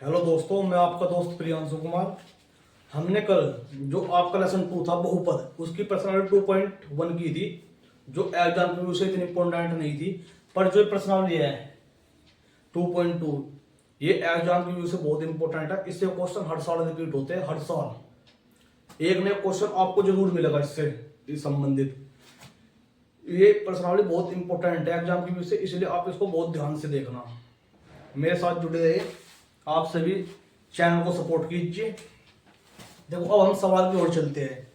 Hello दोस्तों, मैं आपका दोस्त प्रियांशु कुमार। हमने कल जो आपका लेसन 2 था बहुपद, उसकी पर्सनालिटी 2.1 की थी, जो एग्जाम के व्यू से इतनी इंपॉर्टेंट नहीं थी। पर जो पर्सनालिटी है 2.2, ये एग्जाम के व्यू से बहुत इंपॉर्टेंट है। इससे क्वेश्चन हर साल रिपीट होते हैं। हर साल एक नया क्वेश्चन आपको जरूर मिलेगा इससे संबंधित। ये पर्सनालिटी बहुत इंपॉर्टेंट है एग्जाम के व्यू से, इसलिए आप इसको बहुत ध्यान से देखना। मेरे साथ जुड़े रहिए, आप सभी चैनल को सपोर्ट कीजिए। देखो, अब हम सवाल की ओर चलते हैं।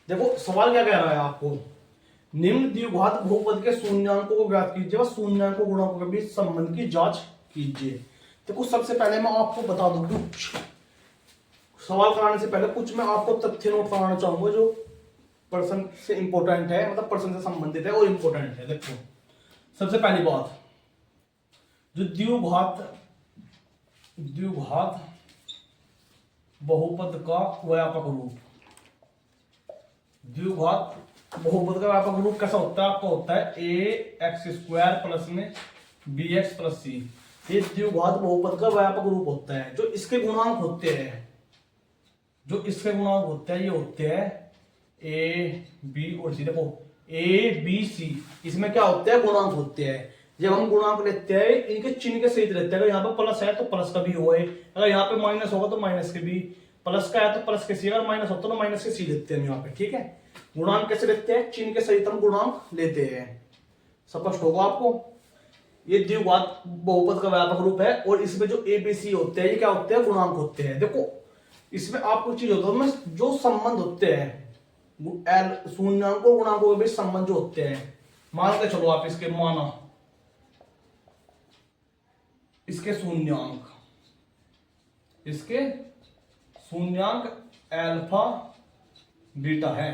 देखो सवाल क्या कह रहा है आपको, निम्न द्विघात बहुपद के शून्यांकों को ज्ञात कीजिए व शून्यांकों गुणकों के बीच संबंध की जांच कीजिए। देखो सबसे पहले मैं आपको बता दूं, कुछ सवाल कराने से पहले कुछ मैं आपको तथ्य नोट कराना चाहूंगा जो पर्सन से इंपॉर्टेंट है, मतलब पर्सन से संबंधित है और इंपॉर्टेंट है। देखो सबसे पहली बात, जो द्विघात बहुपद का व्यापक रूप, द्विघात बहुपद का व्यापक रूप कैसा होता है? आपका होता है ए एक्स स्क्वायर प्लस में बी एक्स प्लस सी। ये द्विघात बहुपद का व्यापक रूप होता है। जो इसके गुणांक होते हैं, ये होते हैं ए बी और सी। देखो ए बी सी, इसमें क्या होते हैं? गुणांक होते हैं। जब हम गुणांक लेते हैं, इनके चिन्ह के सहित लेते हैं। अगर यहाँ पे प्लस है तो प्लस का भी होए, अगर यहाँ पे माइनस होगा तो माइनस के भी, प्लस का है तो प्लस के सी, अगर माइनस होता तो माइनस के सी लेते हैं यहाँ पे। ठीक है, गुणांक कैसे लेते हैं? चिन्ह के सहित हम गुणांक लेते हैं। स्पष्ट होगा आपको? ये द्विघात बहुपद का व्यापक रूप है। और इसमें जो ए बी सी होते हैं, ये क्या होते हैं? गुणांक होते हैं। देखो इसमें आपको चीज होता है, जो संबंध होते हैं शून्यांकों गुणांकों के बीच संबंध जो होते हैं, मान के चलो आप इसके माना इसके शून्यांक अल्फा बीटा है।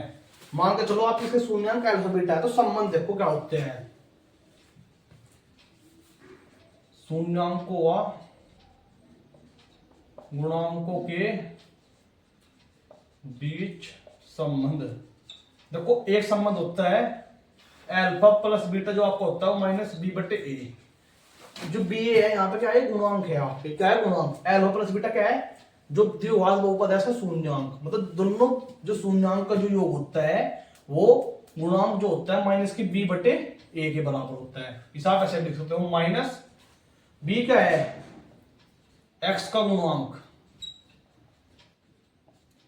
मान के चलो आप इसके शून्यांक अल्फा बीटा है, तो संबंध देखो क्या होते हैं। शून्यांकों व गुणांकों के बीच संबंध। देखो एक संबंध होता है अल्फा प्लस बीटा, जो आपको होता है माइनस बी बटे ए। जो बी ए है यहाँ पे क्या है? गुणांक है। आपके क्या है? गुणांक। अल्फा प्लस बीटा क्या है? जो द्विघात बहुपद है इसका शून्यांक, मतलब दोनों जो शून्यांक का जो योग होता है, वो गुणांक जो होता है माइनस की बी बटे ए के बराबर होता है। इस आप ऐसे लिख सकते हो, माइनस बी क्या है? एक्स का गुणांक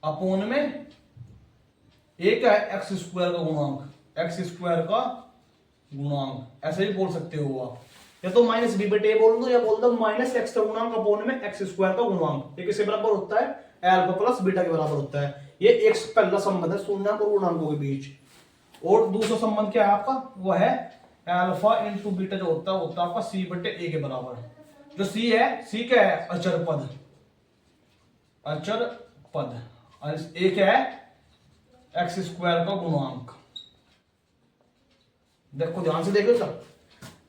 अपोन में ए क्या है? एक्स स्क्वायर का गुणांक, एक्स स्क्वायर का गुणांक। ऐसे ही बोल सकते हो आप, या तो माइनस बी बटे ए बोल दो, या बोल दो माइनस एक्स का गुणांक अपोन में एक्स स्क्वायर का गुणांक। ये किसके बराबर होता है? अल्फा प्लस बीटा के बराबर होता है। ये एक पहला संबंध है शून्यांक और गुणांकों के बीच। और दूसरा संबंध क्या है आपका? वो है अल्फा इंटू बीटा, जो होता है आपका सी बटे ए के बराबर। जो सी है, सी क्या है? अचर पद, ए क्या है? एक्स स्क्वायर का गुणांक। देखो ध्यान से देखो सब,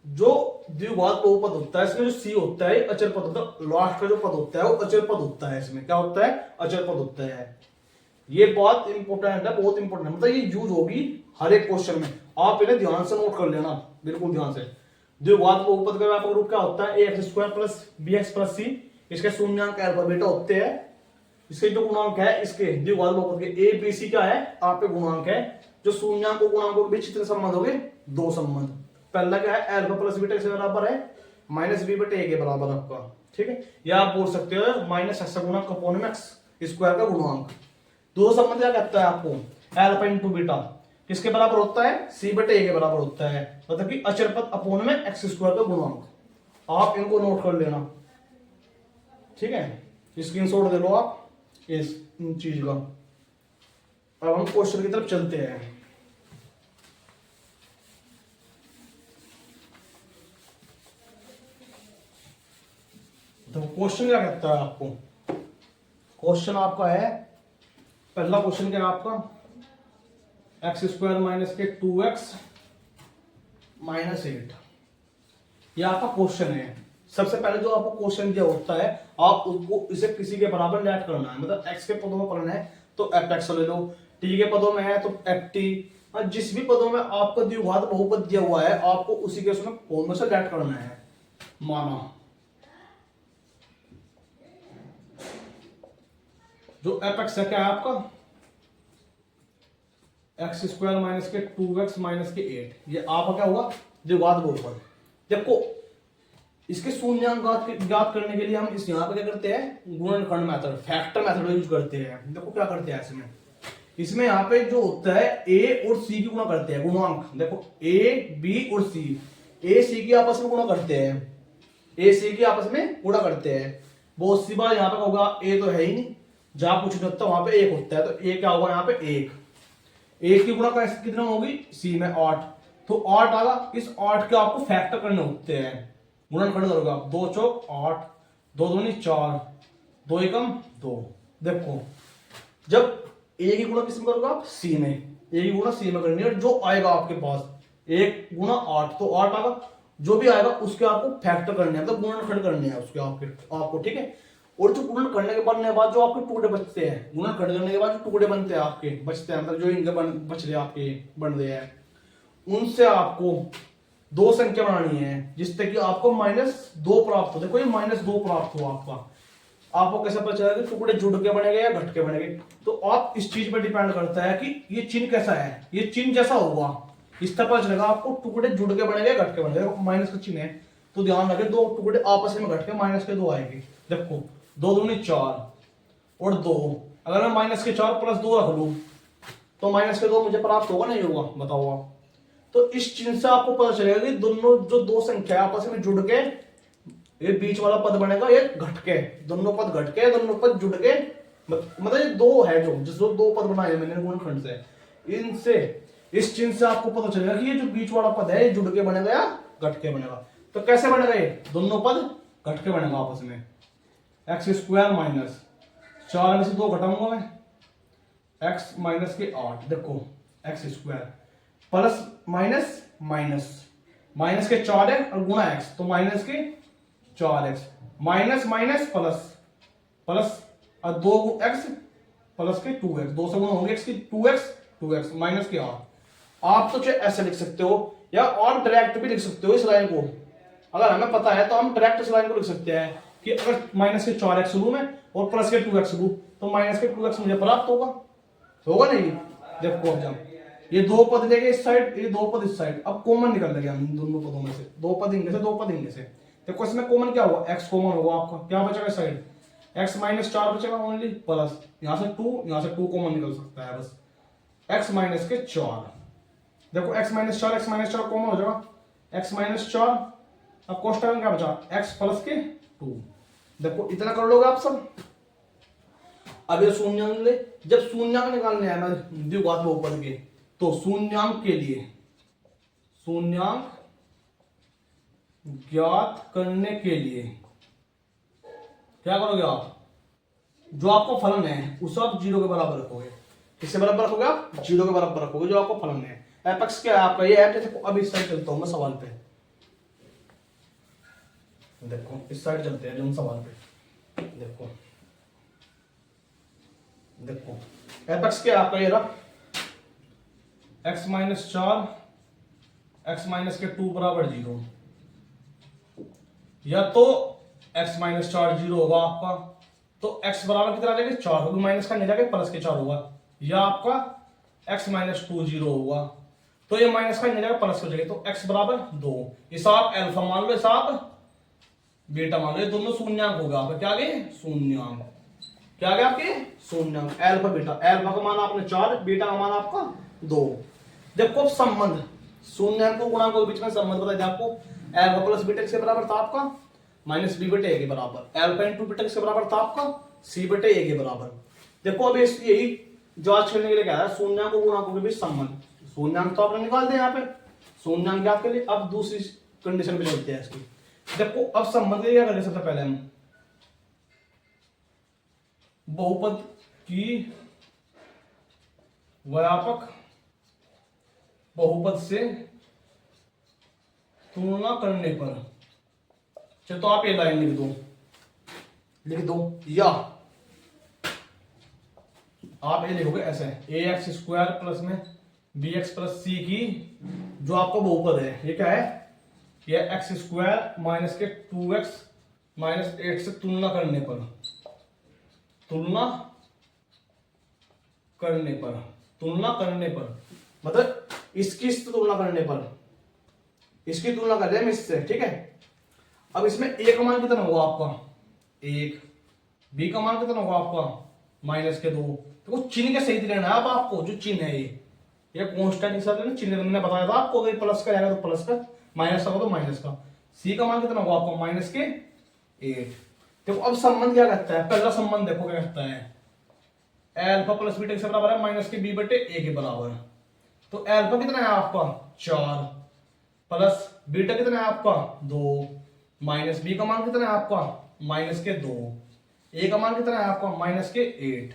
जो द्विघात बहुपद होता है इसमें जो सी होता है अचर पद होता है। लास्ट का जो पद होता है वो अचर पद होता है। इसमें क्या होता है? अचर पद होता है। ये बात इंपॉर्टेंट है, बहुत इंपॉर्टेंट है, मतलब ये यूज होगी हर एक क्वेश्चन में। आप इन्हें ध्यान से नोट कर लेना, बिल्कुल ध्यान से। द्विघात बहुपद का व्यापक रूप क्या होता है? A x square plus b x plus c. इसके शून्यांक अल्फा बीटा होते हैं। इसके जो गुणांक है इसके द्विघात बहुपद के, ए बी सी क्या है? आपके गुणांक है। जो शून्यांक और गुणांकों के बीच कितने संबंध हो गए? दो संबंध। पहला क्या है? अल्फा प्लस बीटा से बराबर है माइनस बी बटे ए के बराबर आपका। ठीक है, या आप बोल सकते हो माइनस एक्स का गुणांक अपोन में एक्स स्क्वायर का गुणांक। दो संबंध क्या कहता है आपको? अल्फा इंटू बीटा किसके बराबर होता है? सी बटे ए के बराबर होता है, मतलब कि अचर पद अपोन में एक्स स्क्वायर का गुणांक। आप इनको नोट कर लेना। ठीक है, स्क्रीनशॉट दे लो आप इस चीज का। अब हम क्वेश्चन की तरफ चलते हैं। तो क्वेश्चन क्या कहता है आपको? क्वेश्चन आपका है, पहला क्वेश्चन क्या है आपका? एक्स स्क्वायर माइनस के 2x माइनस 8, ये आपका क्वेश्चन है। सबसे पहले जो आपको क्वेश्चन दिया होता है, आप उसको इसे किसी के बराबर लेट करना है। मतलब x के पदों में पढ़ना है तो एफ एक्स ले लो, t के पदों में है तो एफ टी, जिस भी पदों में आपका द्विघात बहुपद दिया हुआ है आपको उसी के उसमें कौन में से लेट करना है। माना जो एफ एक्स है क्या है आपका, एक्स स्क्वायर माइनस के 2x माइनस के 8, ये आपका क्या हुआ द्विघात बहुपद। देखो इसके शून्यांक ज्ञात करने के लिए हम इस यहाँ पे क्या करते हैं, गुणनखंड मेथड, फैक्टर मेथड यूज करते हैं। देखो क्या करते हैं इसमें यहाँ पे जो होता है ए और सी की गुणा करते हैं, गुणांक। देखो ए बी और सी, ए सी की आपस में गुणा करते हैं, ए सी की आपस में गुणा करते हैं। बहुत सी बार यहाँ पे होगा ए तो है ही नहीं, जहां कुछ नहीं होता वहां पे एक होता है, तो ए क्या होगा यहाँ पे एक की गुणा कैसे कितना होगी सी में 8, तो 8 आगा। इस 8 के आपको फैक्टर करने होते हैं, गुणनखंड करोगे आप, 2 चौक 8, 2 दूनी 4, 2 एकम 2। देखो जब ए की गुणा किस में करोगे आप, सी में, ए की गुणा सी में करनी है, जो आएगा आपके पास 1 गुणा 8, तो 8 आएगा, जो भी आएगा उसके आपको फैक्टर करने हैं, मतलब गुणनखंड करने हैं उसके आपको, ठीक है। और जो गुणन करने के बाद जो आपके टुकड़े बचते हैं, गुणन करने के बाद जो टुकड़े बनते हैं आपके, बचते हैं मतलब जो इनके बच रहे आपके बन रहे हैं, उनसे आपको दो संख्या बनानी है जिससे कि आपको -2 प्राप्त हो। देखो ये -2 प्राप्त हो आपको कैसे पता चलेगा कि टुकड़े जुड़ के बनेंगे या घट के बनेंगे, तो आप इस चीज पर डिपेंड करता है कि ये चिन्ह कैसा है। ये चिन्ह जैसा होगा इस तरह पता चलेगा आपको टुकड़े जुड़ के बनेंगे या घट के बनेंगे। माइनस का चिन्ह है तो ध्यान रखें, दो टुकड़े आपस में घट के माइनस के 2 आएंगे। देखो 2 दूनी 4 और 2, अगर मैं -4 + 2 रख लूं तो -2 मुझे प्राप्त होगा नहीं होगा, बताओ आप। तो इस चिन्ह से आपको पता चलेगा कि दोनों जो दो संख्या आपस में जुड़ के ये बीच वाला पद बनेगा, ये घट के, दोनों पद घट के, दोनों पद जुड़ के, मतलब ये दो है जो दो पद बनाए हैं मैंने गुणनखंड से, इनसे इस चिन्ह से आपको पता चलेगा कि ये जो बीच वाला पद है ये जुड़ के बनेगा या घट के बनेगा। तो कैसे बनेगा, ये दोनों पद घट के बनेगा आपस में। एक्स स्क्वायर माइनस 4 में से 2 घटाऊंगा मैं, एक्स माइनस के 8, देखो x square plus minus minus, minus के 4 है और गुणा एक्स, तो माइनस के 4x minus minus plus plus और 2x प्लस के 2x, 2 से गुणा होंगे x की 2x माइनस के 8। आप तो चाहे ऐसे लिख सकते हो या और डायरेक्ट भी लिख सकते हो इस लाइन को, अगर हमें पता है तो हम डायरेक्ट इस लाइन को लिख सकते हैं कि अगर माइनस के 4x लूं मैं और प्लस के 2x लूं तो माइनस के 2x मुझे प्राप्त होगा नहीं। देखो जब ये 2 पद लेंगे इस साइड, ये 2 पद इस साइड, अब कॉमन निकल लेंगे हम दोनों पदों में से, 2 पद इनमें से 2 पद इनमें से। देखो इसमें कॉमन क्या होगा, x कॉमन होगा आपका, क्या बचेगा साइड, x -4 बचेगा ओनली, प्लस यहां से 2 कॉमन निकल सकता है बस, x के 4। देखो x -4 कॉमन हो जाएगा, x -4, अब कोष्टक में क्या बचा, x प्लस के 2। देखो इतना कर लोगे आप सब। अब ये शून्यांक ले, जब शून्यांक निकालने हैं ना द्विघात बहुपद के, तो शून्यांक के लिए शून्यांक ज्ञात करने के लिए क्या करोगे आप, जो आपको फलन है उसे आप 0 के बराबर रखोगे। किसके बराबर रखोगे आप, 0 के बराबर रखोगे जो आपको फलन है। एफ एक्स क्या है आपका, ये है। देखो अब इस साइड चलता हूं मैं सवाल पे, देखो इस साइड चलते हैं जो सवाल पे, देखो एफ एक्स क्या है आपका, ये रहा x -4 x के 2 बराबर 0, या तो x -4 0 होगा आपका, तो x बराबर कितना आ जाएगा 4, क्योंकि माइनस का नहीं जाएगा प्लस के 4 होगा, या आपका x -2 0 होगा, तो ये माइनस का नहीं जाएगा प्लस हो जाएगा, तो x बराबर 2। इस आप अल्फा मान लो, इस आप बीटा मान लो, ये दोनों शून्यांक होगा आपका, क्या गए शून्यांक, क्या गया आपके शून्यांक, अल्फा बीटा। अल्फा का मान आपने 4, बीटा का मान आपका 2। देखो संबंध, शून्यांक को गुणांक के बीच में संबंध बताया था आपको, अल्फा प्लस बीटा किसके बराबर था आपका, माइनस बी बटे ए के बराबर, अल्फा इंटू बीटा किसके बराबर था आपका, सी बटे ए के बराबर। देखो अब यही जांच करने के लिए क्या है, शून्यांक को गुणांकों के बीच संबंध। शून्यांक तो आपने निकाल दिया यहाँ पे, शून्यांक ज्ञात के लिए अब दूसरी कंडीशन पे चलते हैं इसकी। देखो अब संबंध क्या करें, सबसे पहले हम बहुपद की व्यापक बहुपद से तुलना करने पर, चलो तो आप ये लाइन लिख दो, या आप ये लिखोगे ऐसे, ax² प्लस में bx प्लस c की जो आपका बहुपद है, ये क्या है, ये x² माइनस के 2x माइनस 8 से तुलना करने पर, तुलना करने पर, मतलब इसकी तुलना करने पर, इसकी तुलना कर रहे हैं हम इससे, ठीक है। अब इसमें ए का मान कितना होगा आपका 1, बी का मान कितना होगा आपका -2। देखो चिन्ह के सही लेना है अब आपको, जो चिन्ह है ये कांस्टेंट के साथ चिन्ह मैंने बताया था आपको, अगर प्लस का आएगा तो प्लस का, माइनस का तो माइनस का। सी का मान कितना होगा आपका -8। देखो अब संबंध क्या कहता है, पहला संबंध देखो क्या कहता है, अल्फा प्लस बीटा किसके बराबर है -b/a के बराबर। तो अल्फा कितना है आपका 4 प्लस बीटा कितना है आपका 2, माइनस बी का मान कितना है आपका -2, ए का मान कितना है आपका -8।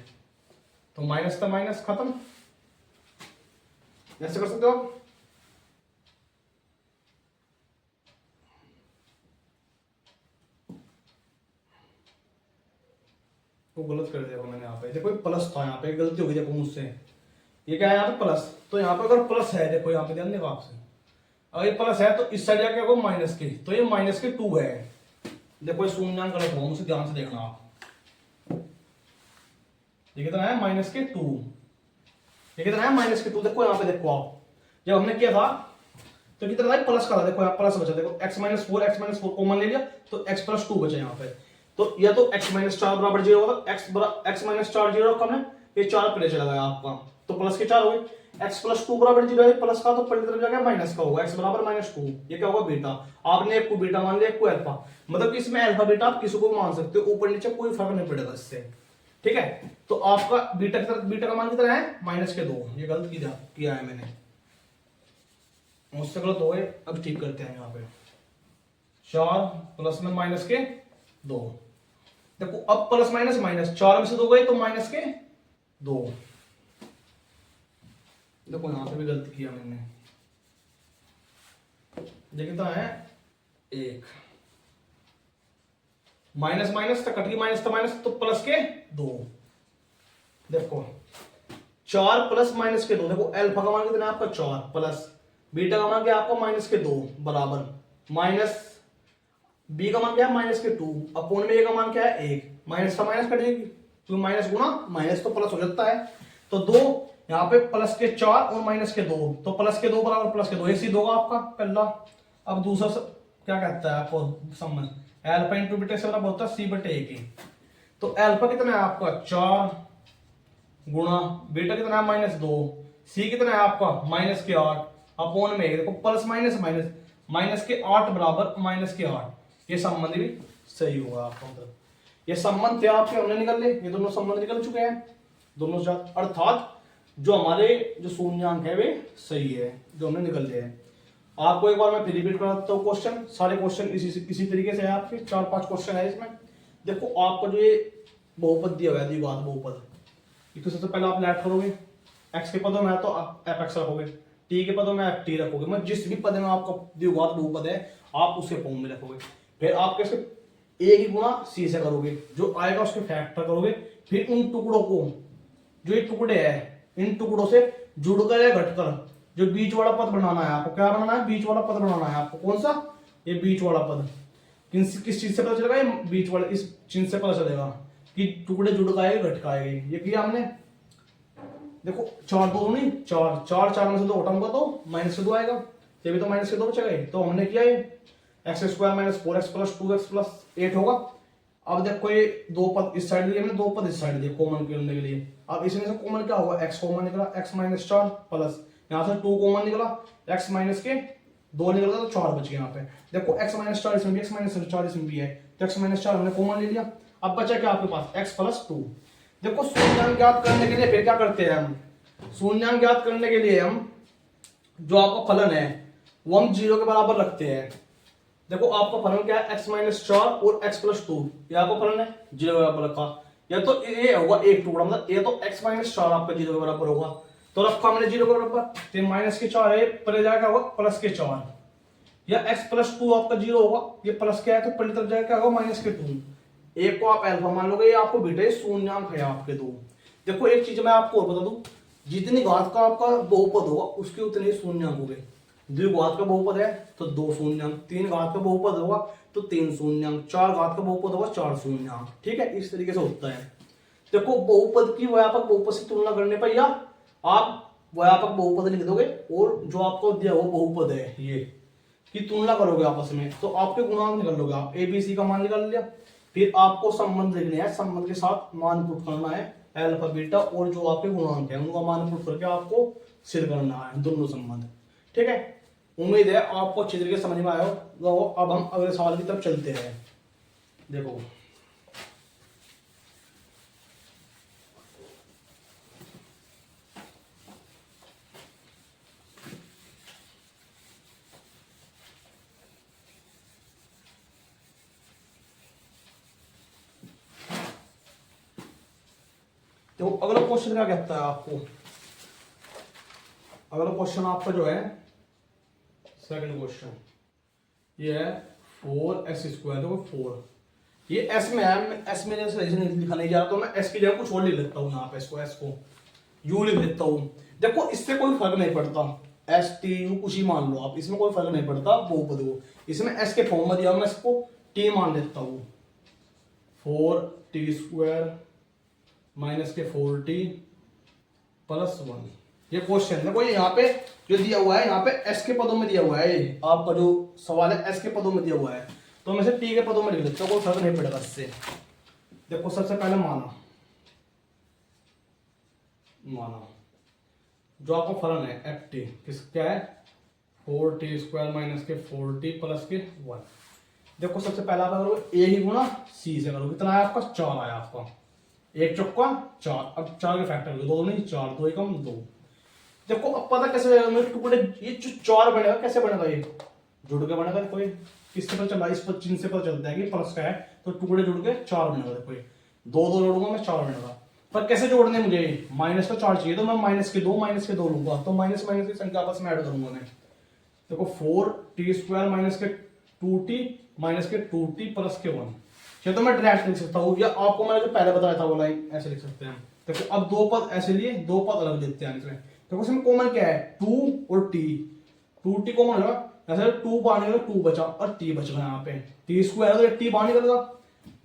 तो माइनस का माइनस खत्म, ऐसे कर सकते हो आप। वो गलत कर दिया मैंने यहाँ पे, देखो प्लस था यहाँ पे, गलती हो गई देखो मुझसे। ये क्या है यहाँ पे प्लस, तो यहाँ पे अगर प्लस है देखो यहाँ पे ध्यान देगा आपसे, अगर ये प्लस है तो इस साइड जाके होगा माइनस के, तो ये -2 है। देखो ये शून्यांक गलत होगा, मुझसे ध्यान से देखना आप। ये कितना है -2, ये कितना है -2। देखो यहाँ पे देखो आप, जब हमने किया था तो कितना था प्लस का था, देखो यहाँ प्लस बचा, देखो x -4 कॉमन ले लिया तो x + 2 बचा यहाँ पे। तो या तो x - 4 बराबर 0 होगा, x - 4 0 कम है, ये 4 पहले चला गया आपका, तो प्लस के 4 हो गए। x + 2 बराबर 0 है, प्लस का तो पहली तरफ जाएगा माइनस का होगा, x बराबर -2, ये क्या होगा बीटा। आपने एक को बीटा मान लिया, एक को अल्फा, मतलब कि इसमें अल्फा बीटा आप किसी को भी मान सकते हो, ऊपर नीचे कोई फर्क नहीं पड़ेगा इससे, ठीक है। तो आपका बीटा का मान कितना है -2, ये गलत किया है मैंने, मुझसे गलत हो गए। अब ठीक करते हैं यहाँ पे 4 प्लस में -2, देखो अब प्लस माइनस माइनस 4 में से 2 गए तो -2। देखो यहां पे भी गलती किया मैंने, ये कितना है 1, माइनस माइनस तो कट गई, माइनस तो प्लस के 2। देखो 4 प्लस -2, देखो अल्फा का मान कितना है आपका 4 प्लस बीटा का मान क्या है आपका -2 बराबर माइनस बी का मान क्या है -2 अपोन में ए का मान क्या है 1, माइनस का माइनस कटेगी, क्योंकि माइनस गुना माइनस तो प्लस हो जाता है। तो 2 यहाँ पे प्लस के 4 और -2, तो प्लस के 2 बराबर प्लस के 2, ये सीध होगा आपका पहला। अब दूसरा क्या कहता है आपको संबंध, अल्फा इंटू बीटा से बराबर होता है c/a की। तो अल्फा कितना है आपका 4 गुणा बीटा कितना है -2, सी कितना है आपका -8 अपोन में, देखो प्लस माइनस माइनस, -8 बराबर -8। ये संबंध भी सही होगा आपका, मतलब ये संबंध थे आपके हमने निकल ले, ये दोनों संबंध निकल चुके हैं दोनों साथ, अर्थात जो हमारे जो शून्यांक है वे सही है, जो हमने निकल लिए हैं। आपको एक बार मैं फिर रिपीट कराता हूँ क्वेश्चन, सारे क्वेश्चन इसी तरीके से है आपके, 4-5 क्वेश्चन है इसमें। देखो आपका जो ये बहुपद दिया हुआ है द्विघात बहुपद, इसको सबसे पहले आप लेट करोगे, x के पदों में तो fx रखोगे, t के पदों में ft रखोगे, मतलब जिस भी पद में आपका द्विघात बहुपद है आप उसके फॉर्म में रखोगे। फिर आप कैसे a की गुणा c से करोगे, जो आएगा उसके फैक्टर करोगे, फिर उन टुकड़ों को, जो ये टुकड़े हैं इन टुकड़ों से जुड़कर या घटकर जो बीच वाला पद बनाना है आपको, क्या बनाना है बीच वाला पद बनाना है आपको, कौन सा ये बीच वाला पद, किस चीज से पता चलेगा, ये बीच वाला इस चिन्ह से पता चलेगा कि टुकड़े जुड़काएंगे घटकाएंगे, ये किया हमने। देखो 4 2 नहीं 4 में से 2 हटाऊंगा तो -2 आएगा, ये भी तो -2 बचेगा, तो हमने किया ये x² - 4x + 2x + 8 होगा। अब देखो ये 2 पद इस साइड लिए हमने, 2 पद इस साइड दिए कॉमन करने के लिए। अब इसमें से कॉमन क्या होगा, x कॉमन निकला, x - 4 प्लस यहाँ से 2 कॉमन निकला, x - 2 निकला तो 4 बच गया यहाँ पे। देखो x - 4 इसमें भी, x - 4 इसमें भी है, तो x - 4 हमने कॉमन ले लिया। अब बचा क्या आपके पास x + 2। देखो शून्यांक ज्ञात करने के लिए फिर क्या करते हैं हम, शून्यांक ज्ञात करने के लिए हम जो आपका फलन है वो हम 0 के बराबर रखते हैं। देखो आपका फलन क्या है x - 4 और x + 2, ये आपका फलन है 0 के बराबर रखा, या तो ये होगा एक टुकड़ा, मतलब ये तो x - 4 आपका 0 के बराबर होगा, तो रखा हमने 0 के बराबर, तो -4 है पहले जाएगा होगा +4, या x + 2 आपका 0 होगा, ये प्लस क्या है तो पहली तरफ जाएगा होगा -2, एक को आप अल्फा मान लोगे, ये आपको बीटा शून्यांक है आपके 2। देखो एक चीज मैं आपको और बता दूं, जितनी घात का आपका बहुपद होगा उसके उतने ही शून्यांक होंगे। द्विघात का बहुपद है तो 2 शून्यांक, 3 घात का बहुपद होगा तो 3 शून्यांक, 4 घात का बहुपद होगा 4 शून्यांक, ठीक है, इस तरीके से होता है। देखो बहुपद की व्यापक बहुपद से तुलना करने पर या आप व्यापक बहुपद लिख दोगे और जो आपको दिया हुआ बहुपद है ये की तुलना करोगे आपस में, तो आपके गुणांक निकाल लोगे आप। ए बी सी का मान निकाल लिया, फिर आपको संबंध लिखने हैं, संबंध के साथ मान पुट करना है अल्फा बीटा, और जो आपके गुणांक है उनका मान पुट करके आपको सिद्ध करना है दोनों संबंध। ठीक है, उम्मीद है आपको अच्छी तरीके समझ में आया हो। अब हम अगले सवाल की तरफ चलते हैं। देखो तो अगला क्वेश्चन क्या कहता है आपको, अगला क्वेश्चन आपका जो है सेकंड क्वेश्चन ये है 4x²। देखो 4 ये s में है, s में जैसे लिखा नहीं जा रहा तो मैं s की जगह कुछ और लिख लेता हूँ यहाँ पे, इसको s को u लिख लेता हूँ। देखो इससे कोई फर्क नहीं पड़ता, s t u कुछ ही मान लो आप, इसमें कोई फर्क नहीं पड़ता बहुपद को। इसमें s के फॉर्म में दिया मैं इसको t मान लेता हूँ, 4t² माइनस के 4t प्लस 1। ये क्वेश्चन है, कोई यहाँ पे जो दिया हुआ है, यहाँ पे s के पदों में दिया हुआ है, आपका जो सवाल है s के पदों में दिया हुआ है, तो मैं से t के पदों में लिख लेता हूँ, कोई फर्क नहीं पड़ेगा इससे। देखो सबसे पहले माना जो आपको फलन है एफ टी किस क्या है 4t² माइनस के 4t प्लस के 1। देखो सबसे पहला आप करोगे a ही गुणा c से करोगे, कितना है आपका 4 आया आपका, एक चौका 4। अब 4 के फैक्टर करो, 2 नहीं 4, 2 एकम 2। देखो अब पता कैसे लगेगा मेरे टुकड़े, ये जो 4 बनेगा कैसे बनेगा, ये जुड़ के बनेगा। कोई किससे पता चला, इस पर चिन्ह से पता चलता है कि प्लस का है तो टुकड़े जुड़ के 4 बनेगा। देखो ये 2 जोड़ूंगा मैं 4 बनेगा, पर कैसे जोड़ने मुझे, माइनस का 4 चाहिए तो मैं माइनस के 2 लूंगा, तो माइनस माइनस की संख्या आपस में ऐड करूंगा मैं। देखो 4t² माइनस के 2t माइनस के 2t प्लस के 1, या तो मैं डायरेक्ट लिख सकता हूँ, या आपको मैंने जो पहले बताया था वो लाइन ऐसे लिख सकते हैं। देखो अब 2 पद ऐसे लिए, 2 पद अलग देते हैं इसमें। देखो इसमें कॉमन क्या है 2 और t, 2t कॉमन होगा, ऐसे 2 बाहर निकला 2 बचा और t बच गया यहाँ पे, t² है तो t बाहर निकलेगा,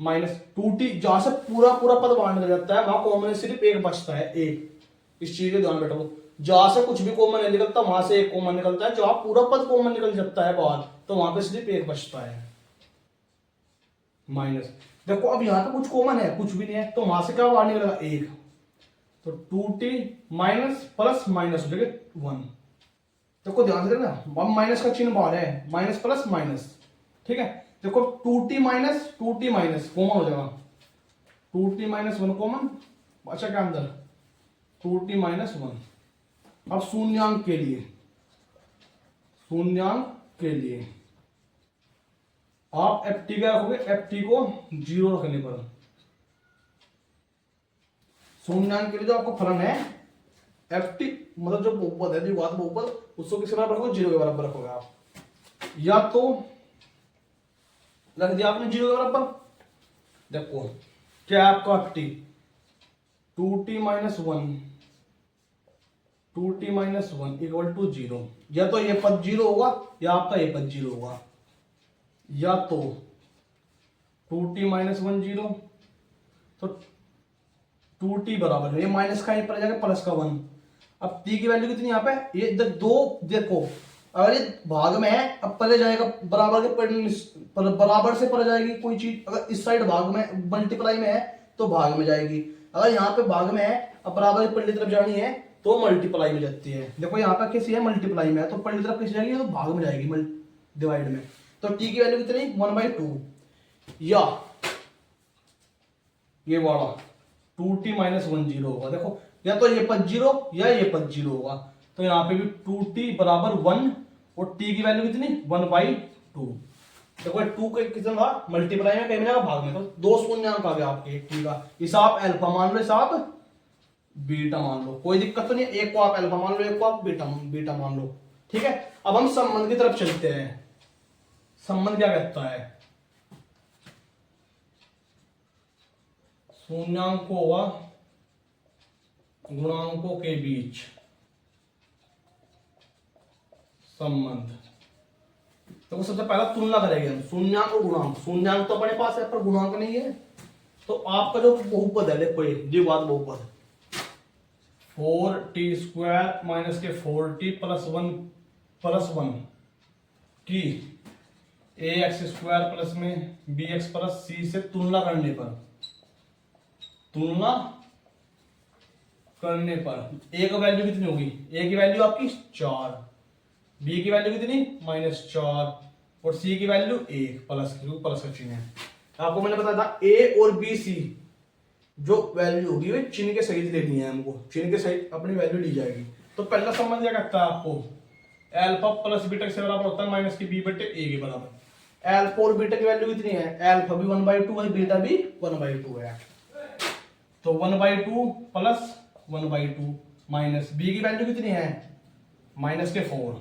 माइनस 2t जहां से पूरा पूरा पद बाहर निकल जाता है वहां कॉमन सिर्फ एक बचता है, एक। इस चीज के ध्यान बैठो, जहां से कुछ भी कॉमन नहीं निकलता वहां से एक कॉमन निकलता है, जहां पूरा पद कॉमन निकल जाता है बाहर तो वहां पे सिर्फ एक बचता है, माइनस। देखो अब यहाँ पे कुछ कॉमन है, कुछ भी नहीं है, तो वहां से क्या बाहर निकलेगा एक, तो 2t माइनस प्लस माइनस हो जाएगा 1। देखो ध्यान से देखना, अब माइनस का चिन्ह बाहर है, माइनस प्लस माइनस, ठीक है। देखो 2t माइनस कॉमन हो जाएगा, 2t माइनस 1 कॉमन, अच्छा क्या अंदर 2t माइनस 1। अब शून्यांक के लिए आप एफ टी क्या रखोगे, एफ टी को 0 रखने पर, शून्यांक के लिए जो आपको फलन है एफ टी मतलब जो बहुपद है, द्विघात बहुपद, उसको किसके बराबर रखोगे 0 के बराबर रखोगे आप, या तो रख दिया आपने 0 के बराबर। देखो क्या आपका F T 2t minus 1 equal to 0, या तो ये पद 0 होगा या आपका ये पद 0 होगा, या तो 2t माइनस 1 0, तो 2t बराबर है, ये माइनस का पर जाएगा प्लस का 1। अब t की वैल्यू कितनी यहाँ पे, ये दो, देखो अगर ये भाग में है अब पहले जाएगा बराबर के बराबर से परे जाएगी कोई चीज, अगर इस साइड भाग में मल्टीप्लाई में है तो भाग में जाएगी, अगर यहाँ पे भाग में है अब बराबर पल्ली तरफ जानी है तो मल्टीप्लाई में जाती है। देखो यहाँ पे कैसी है, मल्टीप्लाई में है तो पल्ली तरफ कैसी जाएगी, तो भाग में जाएगी डिवाइड में, तो t की वैल्यू कितनी 1/2, या ये वाला 2t माइनस 1 0 होगा। देखो या तो ये पद 0 या ये पद 0 होगा, तो यहाँ पे भी 2t बराबर 1 और t की वैल्यू कितनी 1/2। देखो 2 का कितना था मल्टीप्लाई में, कहीं में भाग में, तो 2 शून्यांक आ गया आपके t का, इसे आप अल्फा मान लो, इसे आप बीटा मान लो, कोई दिक्कत तो नहीं है, एक को आप अल्फा मान लो, एक को आप बीटा मान लो, ठीक है। अब हम संबंध की तरफ चलते हैं। संबंध क्या कहता है, शून्यांकों व गुणांकों के बीच संबंध। तो सबसे पहला तुलना करेंगे हम शून्यांक और गुणांक, शून्यांक तो अपने पास है पर गुणांक नहीं है, तो आपका जो बहुपद है, देखो ये द्विघात बहुपद 4t² माइनस के 4t प्लस वन की ax² प्लस में bx प्लस c से तुलना करने a का वैल्यू कितनी होगी? a की वैल्यू आपकी 4, b की वैल्यू कितनी -4 और c की वैल्यू 1 प्लस का चिन्ह है। आपको मैंने बताया था a और b c जो वैल्यू होगी वे चिन्ह के सहित लेनी है, हमको चिन्ह के सहित अपनी वैल्यू ली जाएगी। तो पहला संबंध क्या कहता है आपको, अल्फा प्लस बीटा से बराबर होता है माइनस की b बटे a के बराबर। अल्फा और बीटा की वैल्यू कितनी है? अल्फा भी 1/2 है, बीटा भी 1/2 है। तो 1/2 प्लस 1/2 माइनस b की वैल्यू कितनी है? माइनस के 4।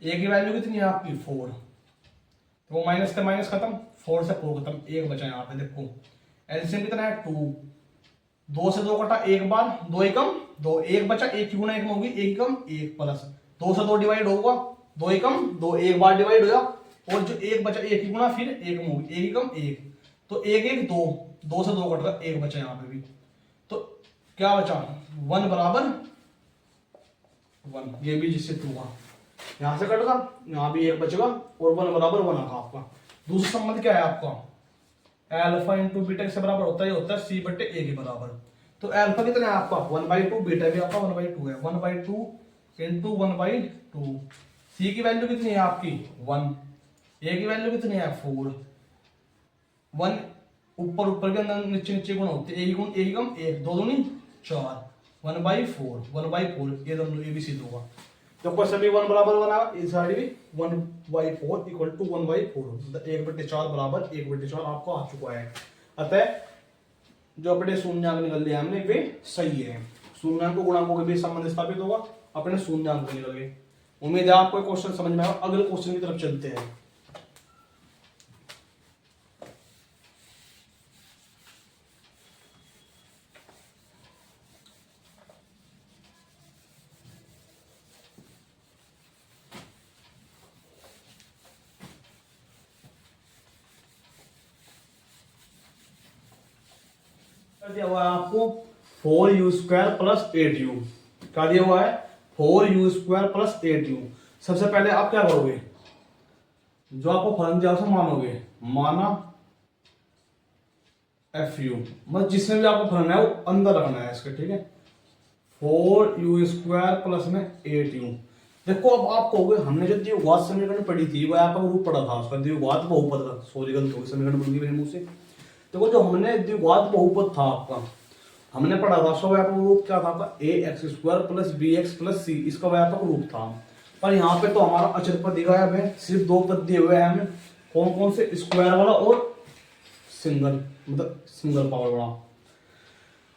a की वैल्यू कितनी है आपकी? 4। तो माइनस से माइनस खत्म, 4 से 4 खत्म, 1 बचा यहाँ पे। देखो एलसीएम कितना है? 2। 2 से 2 कटा एक बार, 2 एकम 2, 1 बचा, 1 की गुणा 1 में होगी, 1 एकम 1 प्लस 2 से 2 डिवाइड होगा, 2 एकम 2, एक बार डिवाइड होगा और जो 1 बचा 1 की गुणा फिर 1 में होगी, 1 एकम 1, तो 1 1 2, 2 से 2 कट गया, 1 बचा यहाँ पे भी। तो क्या बचा? 1 बराबर 1, ये भी जिससे 2 का यहां से कटेगा, यहाँ भी 1 बचेगा और 1 बराबर 1 आएगा आपका। दूसरा संबंध क्या है आपका? अल्फा इंटू बीटा से बराबर होता है c बटे a के बराबर। तो अल्फा कितना है आपका? 1/2, बीटा भी आपका 1/2 है, 1/2 इंटू 1/2। c की वैल्यू कितनी है आपकी? 1। a की वैल्यू कितनी है? 4। 1 ऊपर के अंदर नीचे गुण होते हैं, 1 गुण 1, 2 दूनी 4, 1/4 ये दोनों a b c होगा। तो क्वेश्चन भी 1 बराबर 1 आया, इस साइड भी 1/4 इक्वल टू 1/4, 1/4 बराबर 1/4 आपको आ चुका है। अतः जो अपने शून्यांक निकल लिया हमने वे सही है। शून्यांक को गुणांकों के बीच संबंध स्थापित होगा, अपने शून्यांक निकल गए। उम्मीद है आपको क्वेश्चन समझ में आया। अगले क्वेश्चन की तरफ चलते हैं। दिया हुआ है आपको 4u² प्लस 8u। क्या दिया हुआ है? 4u² plus 8u। सबसे पहले आप क्या करोगे? जो आपको फलन दिया उसे मानोगे, माना fu, मतलब जिसमें भी आपको फलन है वो अंदर रखना है इसके, ठीक है। 4u² प्लस में 8u। देखो अब आप कहोगे हमने जो द्विघात समीकरण पढ़ी थी वो यहाँ पर रूप पढ़ा था उसका, द्विघात बहुपद का, सॉरी गलत हो गई, समीकरण बन गई मेरे मुंह से। देखो जो हमने द्विघात बहुपद था आपका, हमने पढ़ा था उसका व्यापक रूप क्या था आपका? ax² plus bx plus c, इसका व्यापक रूप था। पर यहाँ पे तो हमारा अचर पद दिया है, सिर्फ 2 पद दिए हुए हैं हमें। कौन कौन से? स्क्वायर वाला और सिंगल, मतलब सिंगल पावर वाला।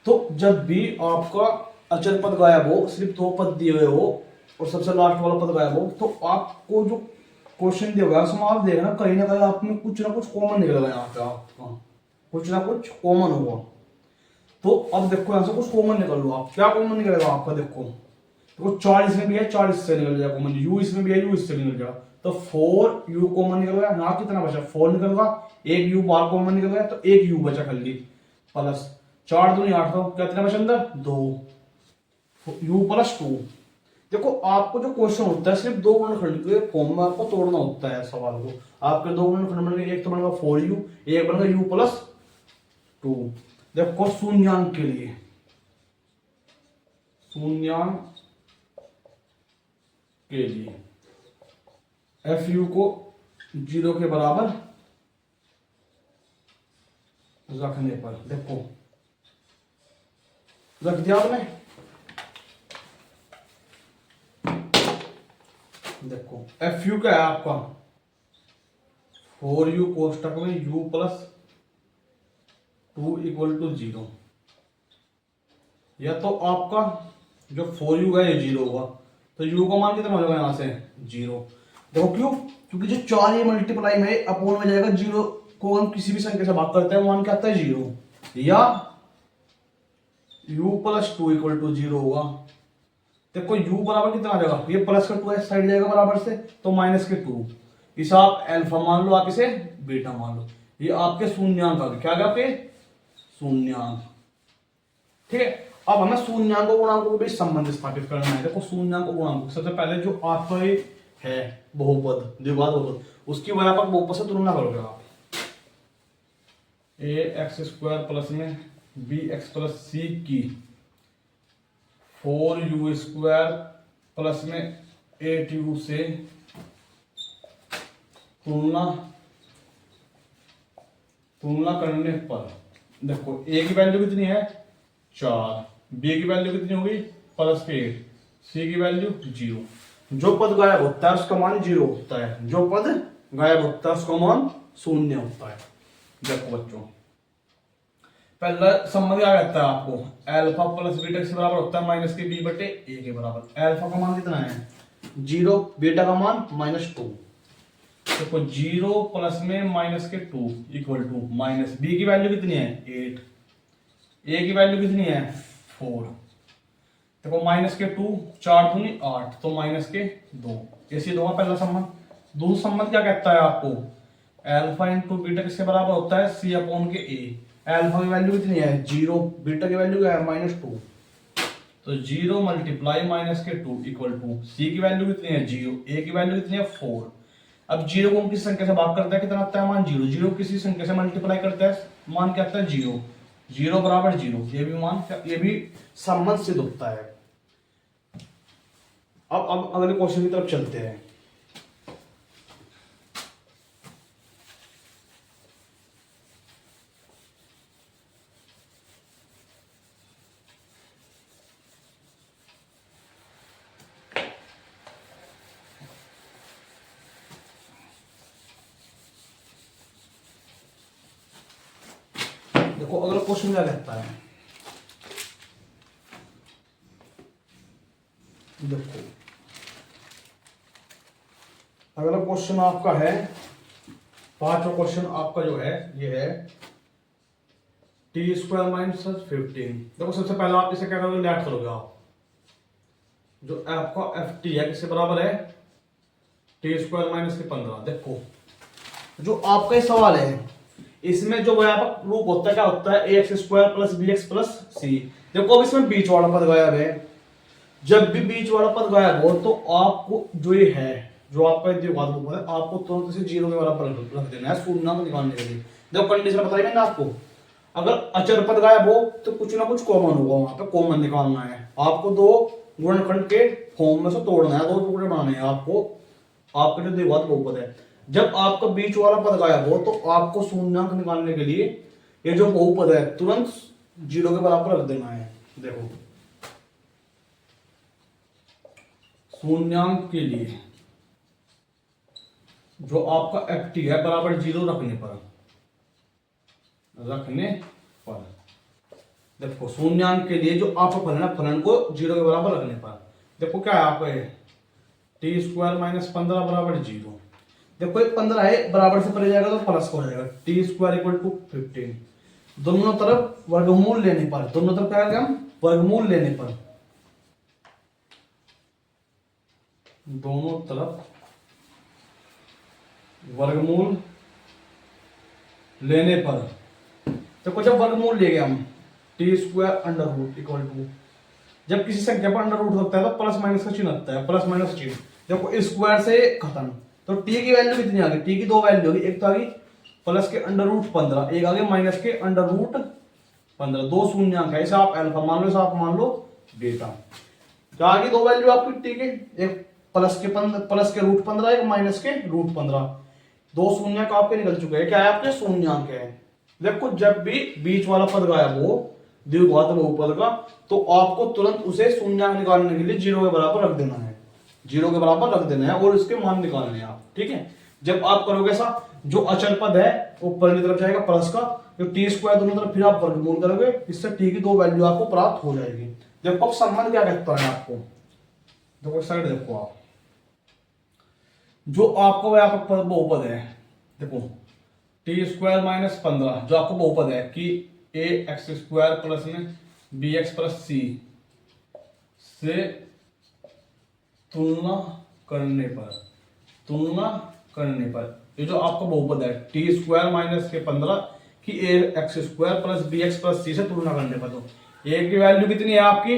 तो जब भी आपका अचर पद गायब हो, सिर्फ 2 पद दिए हुए हो और सबसे लास्ट वाला पद गायब हो, तो आपको जो क्वेश्चन दिया हुआ है उसमें आप देखना कहीं ना कहीं आप में कुछ ना कुछ कॉमन निकलेगा, यहाँ पे आपका कुछ ना कुछ कॉमन होगा। तो अब देखो यहां से कुछ कॉमन निकल लो आप, क्या कॉमन निकलेगा आपका? देखो 4 इसमें भी है, 4 इससे निकल जाएगा कॉमन, u इसमें भी है, u इससे निकल जाएगा, तो 4u कॉमन निकल गया। यहाँ कितना बचा? 4 निकल गया, एक u बाहर कॉमन निकल गया, तो एक u बचा खाली, प्लस 4 दूनी 8, तो कितना बचा अंदर? 2, u प्लस 2। देखो आपको जो क्वेश्चन होता है सिर्फ 2 गुणनखंड के फॉर्म में आपको तोड़ना होता है सवाल को। आपके 2 गुणनखंड बन गए, एक तो बनेगा 4u, एक बनेगा u प्लस 2। देखो शून्यांक के लिए, शून्यांक के लिए fu को 0 के बराबर रखने पर, देखो रख दिया आपने। देखो fu क्या है आपका? 4u कोष्टक में u प्लस 2 इक्वल टू 0। या तो आपका जो 4u है ये 0 होगा, तो u का मान कितना हो जाएगा? यहाँ से 0। देखो क्यों? क्योंकि जो 4 ये मल्टीप्लाई में अपोन में जाएगा, 0 को हम किसी भी संख्या से भाग करते हैं मान क्या आता है? 0। या u प्लस 2 इक्वल टू 0 होगा। देखो u बराबर कितना आ जाएगा? ये प्लस का 2 साइड जाएगा बराबर से, तो माइनस के 2। इसे आप अल्फा मान लो, आप इसे बीटा मान लो। ये आपके शून्यांक आ गए, क्या गया आपके शून्यांक। ठीक है, अब हमें शून्यांक और गुणांकों के बीच संबंध स्थापित करना है। देखो शून्यांक और गुणांक, सबसे पहले जो आपका ये है बहुपद, द्विघात बहुपद, उसकी व्यापक बहुपद से तुलना करोगे आप। ए एक्स स्क्वायर प्लस में बी एक्स प्लस सी की 4u स्क्वायर प्लस में 8u से तुलना करने पर देखो ए की वैल्यू कितनी है 4, बी की वैल्यू कितनी होगी +8, सी की वैल्यू 0। जो पद गायब होता है उसका मान 0 होता है, जो पद गायब होता है उसका मान 0 होता है। देखो बच्चों, पहला संबंध क्या कहता है आपको, अल्फा प्लस बीटा से बराबर होता है माइनस के बी बटे ए के बराबर। अल्फा का मान कितना है 0, बीटा का मान -2। देखो 0 प्लस में माइनस के 2 इक्वल टू माइनस, बी की वैल्यू कितनी है 8, ए की वैल्यू कितनी है 4। देखो माइनस के 2, 4 दूनी 8, तो माइनस के 2। ऐसे दो पहला संबंध। दूसरा संबंध क्या कहता है आपको, अल्फा इंटू बीटा किसके बराबर होता है सी अपॉन के ए। अल्फा की वैल्यू कितनी है 0, बीटा की वैल्यू क्या है -2, तो 0 मल्टीप्लाई माइनस के 2 इक्वल टू सी की वैल्यू कितनी है 0, ए की वैल्यू कितनी है 4। अब 0 को हम किस संख्या से भाग करते हैं कितना आता है मान 0, 0 किसी संख्या से मल्टीप्लाई करते हैं मान क्या आता है 0, 0 बराबर 0, ये भी मान, ये भी संबंध सिद्ध होता है। अब अगले क्वेश्चन की तरफ चलते हैं। देखो अगला क्वेश्चन क्या कहता है, देखो अगला क्वेश्चन आपका है, पांचवा क्वेश्चन आपका जो है ये है टी स्क्वायर माइनस 15। देखो सबसे पहले आप इसे क्या करोगे लेट करोगे आप, जो आपका एफ टी है किसके बराबर है टी स्क्वायर माइनस के 15। देखो जो आपका सवाल है इसमें जो व्यापक रूप होता है क्या होता है a x square plus b x plus c. देखो अब इसमें बीच वाला पद गायब है, जब भी बीच वाला पद गायब हो तो आपको जो ये है जो आपका द्विघात बहुपद है आपको तुरंत इसे 0 के बराबर रख देना है शून्य निकालने के लिए। देखो कंडीशन बताई मैंने आपको, अगर अचर पद गायब हो तो कुछ ना कुछ कॉमन होगा, वहां पे कॉमन निकालना है आपको। दो गुणनखंड के फॉर्म में से तोड़ना है, दो टुकड़े बनाने हैं आपको, आपका जो द्विघात बहुपद है। जब आपका बीच वाला पद गायब हो तो आपको शून्यांक निकालने के लिए ये जो बहुपद है तुरंत 0 के बराबर रख देना है। देखो शून्यांक के लिए जो आपका एफ टी है बराबर 0 रखने पर देखो शून्यांक के लिए जो आपका फलन है फलन को 0 के बराबर रखने पर देखो क्या है आपका टी स्क्वायर माइनस 15 बराबर 0। देखो एक 15 है बराबर से परे जाएगा तो प्लस हो जाएगा, टी स्क्वायर इक्वल टू 15। दोनों तरफ वर्गमूल लेने पर, दोनों तरफ क्या हम वर्गमूल लेने पर, दोनों तरफ वर्गमूल लेने पर देखो जब वर्गमूल ले गए हम T square under root equal to, जब किसी संख्या पर अंडर रूट होता है तो प्लस माइनस का चिन्ह आता है, प्लस माइनस चिन्ह। देखो स्क्वायर से खत्म, तो टी की वैल्यू कितनी आ गई, टी की दो वैल्यू होगी, एक तो आ गई प्लस के अंडर रूट 15, एक आ गई माइनस के अंडर रूट 15। दो शून्यांक है, इसे आप अल्फा मान लो, इसे आप मान लो बीटा। तो आ गई दो वैल्यू आपकी टी के, एक प्लस के रूट 15, एक माइनस के रूट 15। दो शून्यांक आपके निकल चुके हैं, क्या है आपके शून्यांक है। देखो जब भी बीच वाला पद गायब हो द्विघात बहुपद का तो आपको तुरंत उसे शून्यांक निकालने के लिए 0 के बराबर रख देना है, 0 के बराबर रख देना है और इसके मान निकालने हैं आप। ठीक है, जब आप करोगे ऐसा जो अचल पद है ऊपर की तरफ जाएगा प्लस का, जो टी स्क्वायर दोनों तरफ फिर आप वर्गमूल करोगे, इससे टी की दो वैल्यू आपको प्राप्त हो जाएगी। देखो अब संबंध क्या कहता है आपको, देखो साइड देखो आप, जो आपको व्यापक बहुपद है देखो टी स्क्वायर माइनस 15 जो आपको बहुपद है कि ए एक्स स्क्वायर प्लस में बी एक्स प्लस सी से तुलना करने पर ये जो आपका बहुपद है टी स्क्वायर माइनस के 15 की a x square plus b x plus c से तुलना करने पर, तो ए की वैल्यू कितनी है आपकी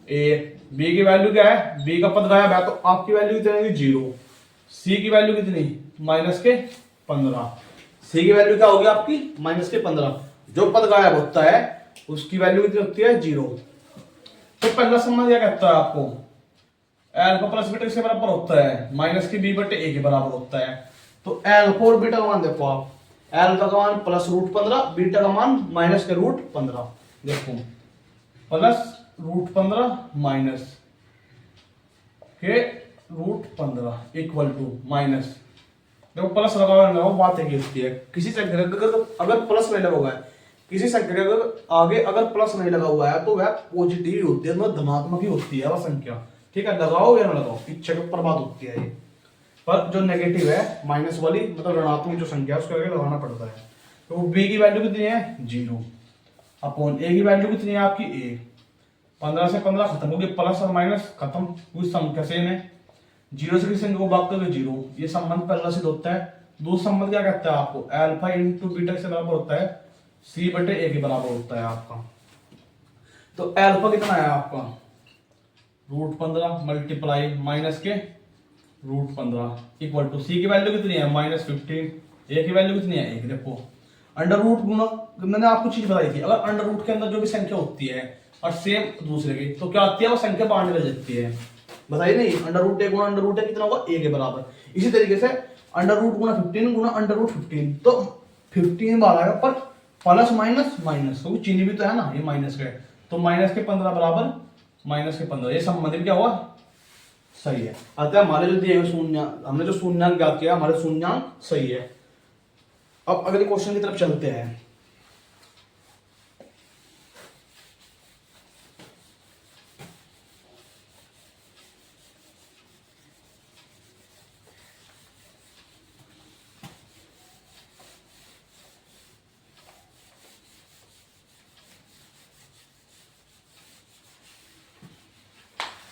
ए, बी की वैल्यू क्या है, बी का पद गायब है तो आपकी वैल्यू कितनी होगी 0, सी की वैल्यू कितनी माइनस के 15, सी की वैल्यू क्या होगी आपकी माइनस के 15, जो पद गायब होता है उसकी वैल्यू कितनी होती है 0। तो पहला संबंध क्या कहता है आपको, एल्फा प्लस बीटा किसके बराबर होता है माइनस के बी बटे ए के बराबर होता है। तो एल्फा और बीटा का मान देखो आप, एल्फा का मान प्लस रूट 15, बीटा का मान माइनस के रूट 15, देखो प्लस रूट 15 माइनस के रूट 15 इक्वल टू माइनस, देखो प्लस लगा बात है होती है, किसी संख्या अगर प्लस नहीं लगा हुआ है, किसी संख्या का आगे अगर प्लस नहीं लगा हुआ है तो वह पॉजिटिव होती है, मतलब धनात्मक ही होती है वह संख्या, ठीक है, लगाओ या ना लगाओ इच्छा के ऊपर बात होती है ये। पर जो नेगेटिव है माइनस वाली मतलब ऋणात्मक जो संख्या है उसके आगे लगाना पड़ता है। तो बी की वैल्यू कितनी है 0 अपॉन ए की वैल्यू कितनी है आपकी ए, 15 से 15 खत्म हो गए, प्लस और माइनस खत्म, कुछ संख्या सेम है, 0 से किसी संख्या को भाग करोगे 0, ये संबंध पहला सिद्ध होता है। दूसरा संबंध क्या कहता है आपको, अल्फा इंटू बीटा से बराबर होता है सी बटे ए के बराबर होता है आपका। तो अल्फा कितना है आपका रूट 15 मल्टीप्लाई माइनस के रूट 15 इक्वल टू सी की वैल्यू कितनी है माइनस 15, ए की वैल्यू कितनी है 1, देखो अंडर रूट गुना, मैंने आपको चीज बताई थी, अगर अंडर रूट के अंदर जो भी संख्या होती है और सेम दूसरे की तो क्या आती है वो संख्या बाहर निकल जाती है, बताइए नहीं, अंडर रूट ए गुना अंडर रूट ए कितना होगा ए के बराबर। इसी तरीके से अंडर रूट गुना 15 गुना अंडर रूट 15, तो 15 बाहर आएगा पर प्लस माइनस माइनस, तो चिन्ह भी तो है ना, ये माइनस का है, तो माइनस के 15 बराबर माइनस के 15, ये संबंधित क्या हुआ सही है। अतः हमारे जो दिए हुए शून्य, हमने जो शून्यांक ज्ञात किया हमारे शून्यांक सही है। अब अगले क्वेश्चन की तरफ चलते हैं।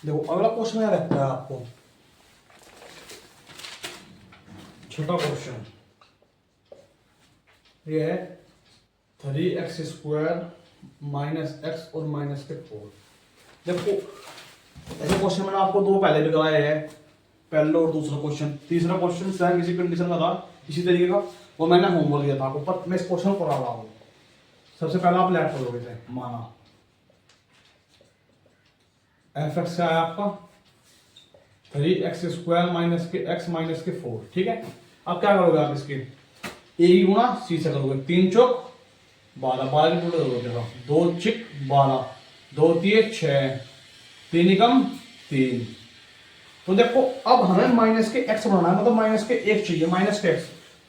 देखो अगला क्वेश्चन क्या रहता है आपको, छोटा क्वेश्चन ये है 3x स्क्वायर माइनस एक्स और माइनस के 4। देखो ऐसे क्वेश्चन मैंने आपको दो पहले भी कराए हैं, पहला और दूसरा क्वेश्चन, तीसरा क्वेश्चन शायद किसी कंडीशन का था इसी तरीके का, वो मैंने होमवर्क दिया था आपको, पर मैं इस क्वेश्चन को करा रहा हूँ। सबसे पहले आप लेट करोगे थे, माना एफ एक्स का है आपका 3x स्क्वायर माइनस के x माइनस के 4, ठीक है। अब क्या करोगे आप इसके ए गुणा सी से करोगे, 3 चौक 12, 12 की टोटल करोगे, 2 चिक 12, 2 तिये 6, 3 एकम 3। तो देखो अब हमें माइनस के x बनाना है, मतलब माइनस के 1 चाहिए, माइनस के x,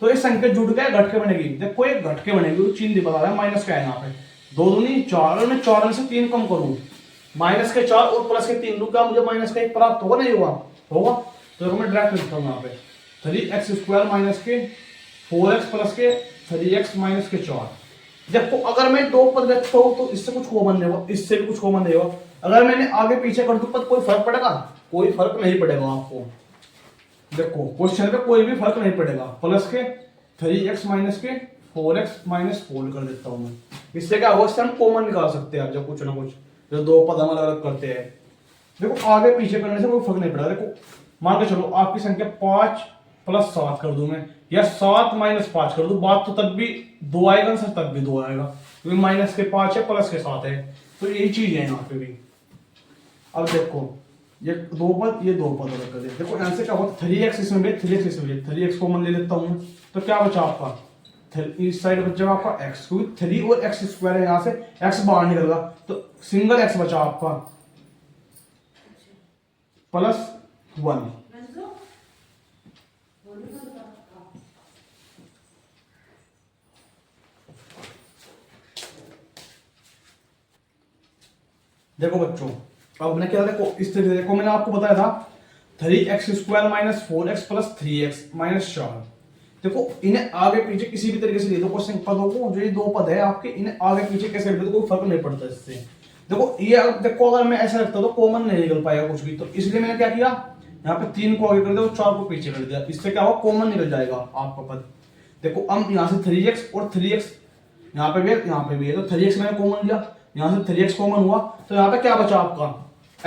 तो ये संख्या जुड़ के घट के बनेगी, देखो ये घट के बनेगी, तो चिन्ह बता रहा है माइनस का है यहाँ पे, 2 दूनी 4, और मैं 4 में से 3 कम करूं, माइनस के 4 और प्लस के 3 लूं, क्या मुझे माइनस का 1 प्राप्त होगा नहीं होगा, होगा। तो देखो मैं डायरेक्ट लिखता हूं यहाँ पे 3x स्क्वायर माइनस के 4x प्लस के 3x माइनस के 4। देखो अगर मैं दो पद रखता हूं तो इससे कुछ कॉमन नहीं होगा, इससे भी कुछ कॉमन नहीं होगा, अगर मैंने आगे पीछे कर दूं पद कोई फर्क पड़ेगा, कोई फर्क नहीं पड़ेगा आपको। देखो क्वेश्चन पे कोई भी फर्क नहीं पड़ेगा, प्लस के 3x माइनस के 4x माइनस 4 कर देता हूं मैं, इससे क्या होगा, इससे हम कॉमन निकाल सकते हैं जब कुछ ना कुछ जो दो पद हम अलग अलग करते हैं। देखो आगे पीछे करने से कोई फर्क नहीं पड़ेगा। देखो मान के चलो आपकी संख्या 5 प्लस 7 कर दूं मैं, या 7 माइनस 5 कर दूं, बात तो तब भी 2 आएगा सर, तब भी 2 आएगा, क्योंकि माइनस के 5 है प्लस के 7 है, तो यही चीज है यहाँ पे भी। अब देखो ये दो पद ये दो पद अलग कर दे, देखो यहां से क्या होगा 3x इसमें भी 3x इसमें भी, 3x कॉमन ले लेता हूं, तो क्या बचा आपका इस साइड बच जाएगा आपका x, क्योंकि 3 और x स्क्वायर है, यहां से x बाहर निकल गया तो सिंगल x बचा आपका +1। देखो बच्चों अब मैंने क्या, देखो इस तरीके से, देखो मैंने आपको बताया था 3x square minus 4x plus 3x minus 4। देखो इन्हें आगे पीछे किसी भी तरीके से ले दो क्वेश्चन पदों को, जो ये दो पद है आपके, इन्हें आगे पीछे कैसे ले दो कोई फर्क नहीं पड़ता इससे। देखो ये देखो अगर मैं ऐसा रखता तो कॉमन नहीं निकल पाएगा कुछ भी, तो इसलिए मैंने क्या किया यहाँ पे 3 को आगे कर दिया और 4 को पीछे कर दिया, इससे क्या होगा, कॉमन निकल जाएगा आपका पद। देखो अब यहाँ से 3x और 3x यहाँ पे भी है, यहाँ पे भी है, तो 3x मैंने कॉमन लिया, यहाँ से 3x कॉमन हुआ, तो यहाँ पे क्या बचा आपका,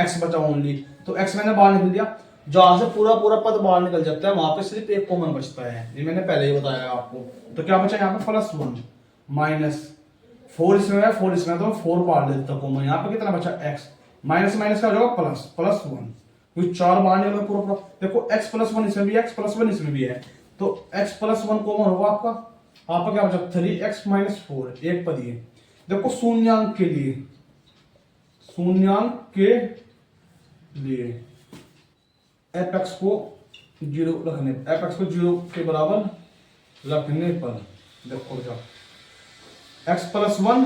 x बचा ओनली, तो x मैंने बाहर निकल दिया। जहां से पूरा पूरा पद बाहर निकल जाता है वहां पे सिर्फ एक कॉमन बचता है, ये मैंने पहले ही बताया आपको। तो क्या बचा यहाँ पे +1 माइनस 4 इसमें है, 4 इसमें, तो 4 बाहर ले देता कॉमन, यहाँ पे कितना बचा x, माइनस माइनस का हो जाएगा प्लस, +1, क्योंकि 4 बाहर निकल पूरा पूरा। देखो x +1 इसमें भी है, x +1 इसमें भी है, तो x +1 कॉमन होगा आपका क्या बचा, 3x - 4, एक पद ये। देखो शून्यांक के लिए fx को 0 रखने, fx को 0 के बराबर रखने पर देखो क्या, x +1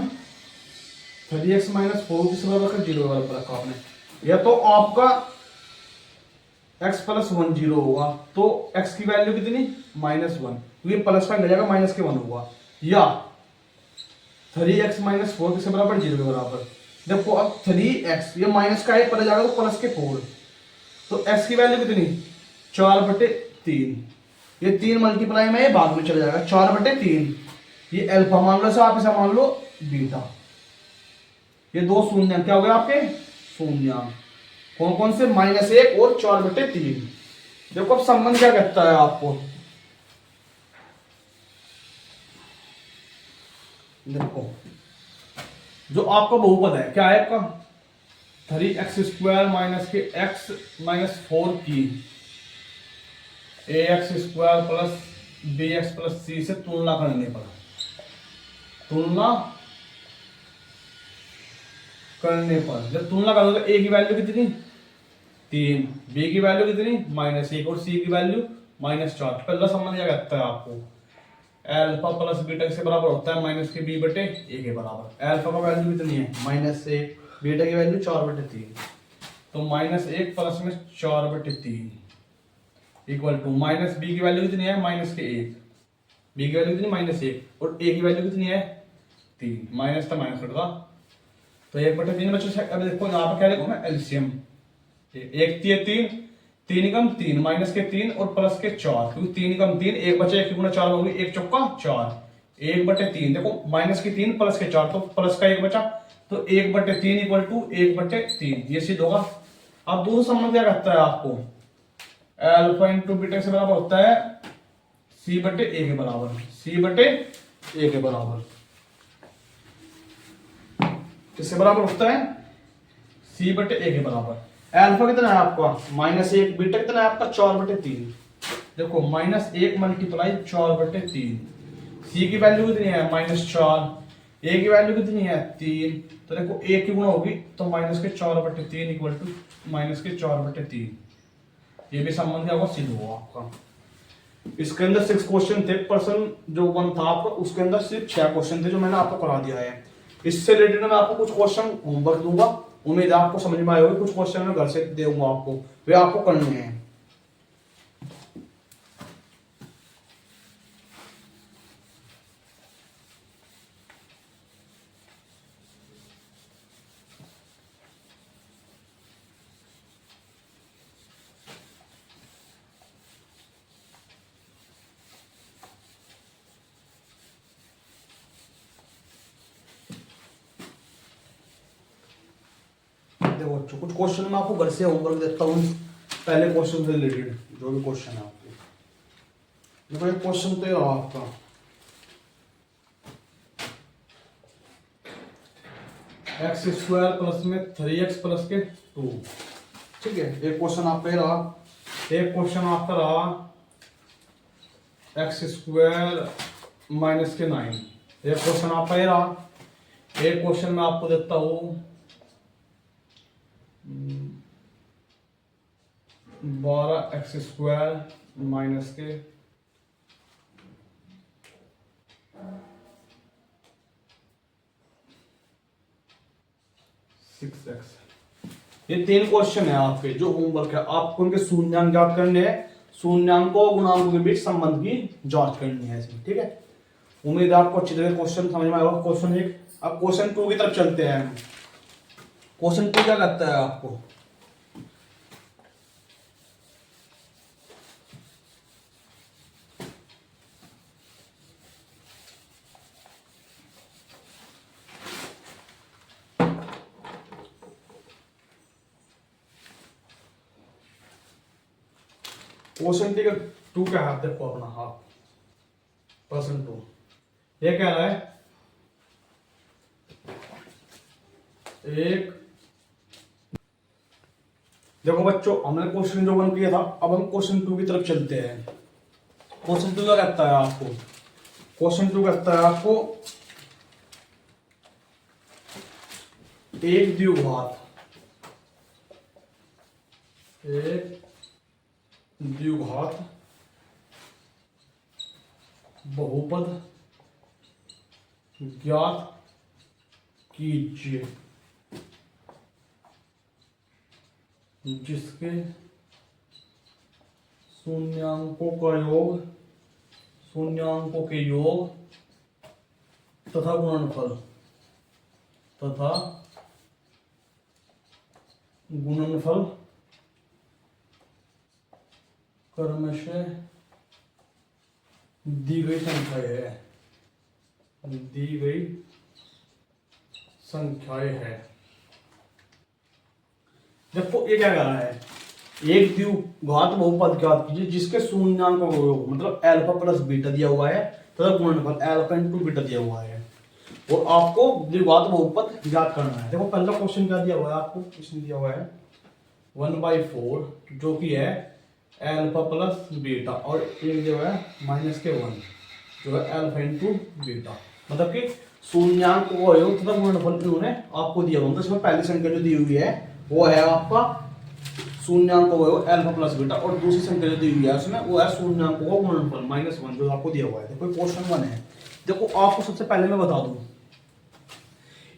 3x - 4 किस बराबर रखा, 0 बराबर रखा आपने। या तो आपका x +1 0 होगा, तो x की वैल्यू कितनी, -1, ये प्लस का जाएगा माइनस के 1 होगा, या 3x - 4 किसके बराबर, 0 के बराबर। देखो अब 3x ये माइनस का है, पर जाएगा तो प्लस के 4, तो x की वैल्यू कितनी, 4/3, ये 3 मल्टीप्लाई में ये भाग में चला जाएगा, 4/3, ये अल्फा मान लो, आप इसे मान लो बीटा, ये दो शून्य क्या हो गए आपके, शून्य कौन कौन से, -1 और 4/3। देखो अब संबंध क्या कहता है आपको, देखो जो आपका बहुपद है क्या है आपका, 3x² माइनस के x - 4 की ax² plus bx plus c से तुलना करने पर, जब तुलना करोगे a की वैल्यू कितनी 3, b की वैल्यू कितनी -1 और c की वैल्यू -4। पहला संबंध क्या कहता है आपको, अल्फा प्लस बीटा से बराबर होता है -b/a के बराबर। अल्फा का वैल्यू कितनी है -1, बीटा की वैल्यू 4/3, तो -1 प्लस में 4/3 इक्वल टू माइनस b की वैल्यू कितनी है -1, b की वैल्यू कितनी -1 और a की वैल्यू कितनी है 3, माइनस था माइनस कटा, तो 1/3 बच्चों। अब देखो यहाँ पर क्या लिखूं मैं, एलसीएम 1 3 3 कम 3 माइनस के 3 और प्लस के 4, क्योंकि 3 कम 3 1 बचे, 1 गुना 4 होगी, 1 चौका 4, 1/3। देखो माइनस के 3 प्लस के 4, तो प्लस का 1 बचा, तो 1/3 इक्वल टू 1/3, ये सिद्ध होगा। अब दूसरा संबंध क्या कहता है आपको, अल्फा इंटू बीटा से बराबर होता है c/a के बराबर, c/a के बराबर किससे बराबर होता है, c/a के बराबर। अल्फा कितना है आपका -1, बीटा कितना है आपका 4/3। देखो -1 मल्टीप्लाई 4/3, c की वैल्यू कितनी है -4, a की वैल्यू कितनी है 3, तो देखो a की गुणा होगी, तो -4/3 इक्वल टू -4/3, ये भी संबंध क्या होगा, सिद्ध होगा आपका। इसके अंदर 6 क्वेश्चन थे, पर्सन जो 1 था आपका, उसके अंदर सिर्फ 6 क्वेश्चन थे जो मैंने आपको करा दिया है। इससे रिलेटेड मैं आपको कुछ क्वेश्चन होमवर्क दूंगा, उम्मीद है आपको समझ में आए होंगे। कुछ क्वेश्चन मैं घर से दूंगा आपको, वे आपको करने हैं। देखो कुछ क्वेश्चन मैं आपको घर से होमवर्क देता हूँ, पहले क्वेश्चन से रिलेटेड जो भी क्वेश्चन है आपके। देखो एक क्वेश्चन तो ये रहा आपका, x² प्लस में 3x प्लस के 2, ठीक है। एक क्वेश्चन आपका ये रहा, एक क्वेश्चन आपका रहा x² माइनस के 9, एक क्वेश्चन आपका ये रहा। एक क्वेश्चन मैं आपको देता हूँ 12x² माइनस के 6x। ये 3 क्वेश्चन है आपके जो होमवर्क है, आपको उनके शून्यांक ज्ञात करने हैं, शून्यांकों और गुणांकों के बीच संबंध की जांच करनी है इसमें, ठीक है। उम्मीद है आपको अच्छी तरह क्वेश्चन समझ में आएगा। क्वेश्चन 1, अब क्वेश्चन 2 की तरफ चलते हैं। क्वेश्चन 2 क्या कहता है आपको, कोसेंट का 2 का हाफ देखो अपना हाफ परसेंट 2 ये कह रहा है एक। देखो बच्चों हमने क्वेश्चन जो 1 किया था, अब हम क्वेश्चन 2 की तरफ चलते हैं। क्वेश्चन 2 क्या कहता है आपको, क्वेश्चन 2 कहता है आपको एक द्विघात बहुपद ज्ञात कीजिए जिसके शून्यांकों के योग तथा गुणनफल क्रमशः दी गई संख्याएं है। देखो ये क्या कह रहा है, एक द्विघात बहुपद ज्ञात कीजिए जिसके शून्यांकों का योग मतलब अल्फा प्लस बीटा दिया हुआ है तथा गुणनफल अल्फा इंटू बीटा दिया हुआ है और आपको द्विघात बहुपद ज्ञात करना है। देखो पहला क्वेश्चन क्या दिया हुआ है आपको, क्वेश्चन दिया हुआ है 1/4 जो कि है अल्फा प्लस बीटा और एक दिया हुआ है -1 जो है अल्फा इंटू बीटा, मतलब कि शून्यांक का योग तथा गुणनफल उन्होंने आपको दिया हुआ। मतलब इसमें पहली संख्या जो दी हुई है वो है आपका शून्यांक का योग अल्फा प्लस बीटा और दूसरी संख्या जो दी हुई है उसमें वो है शून्यांक का गुणनफल -1 जो आपको दिया हुआ है। देखो क्वेश्चन 1 है। देखो आपको सबसे पहले मैं बता दूं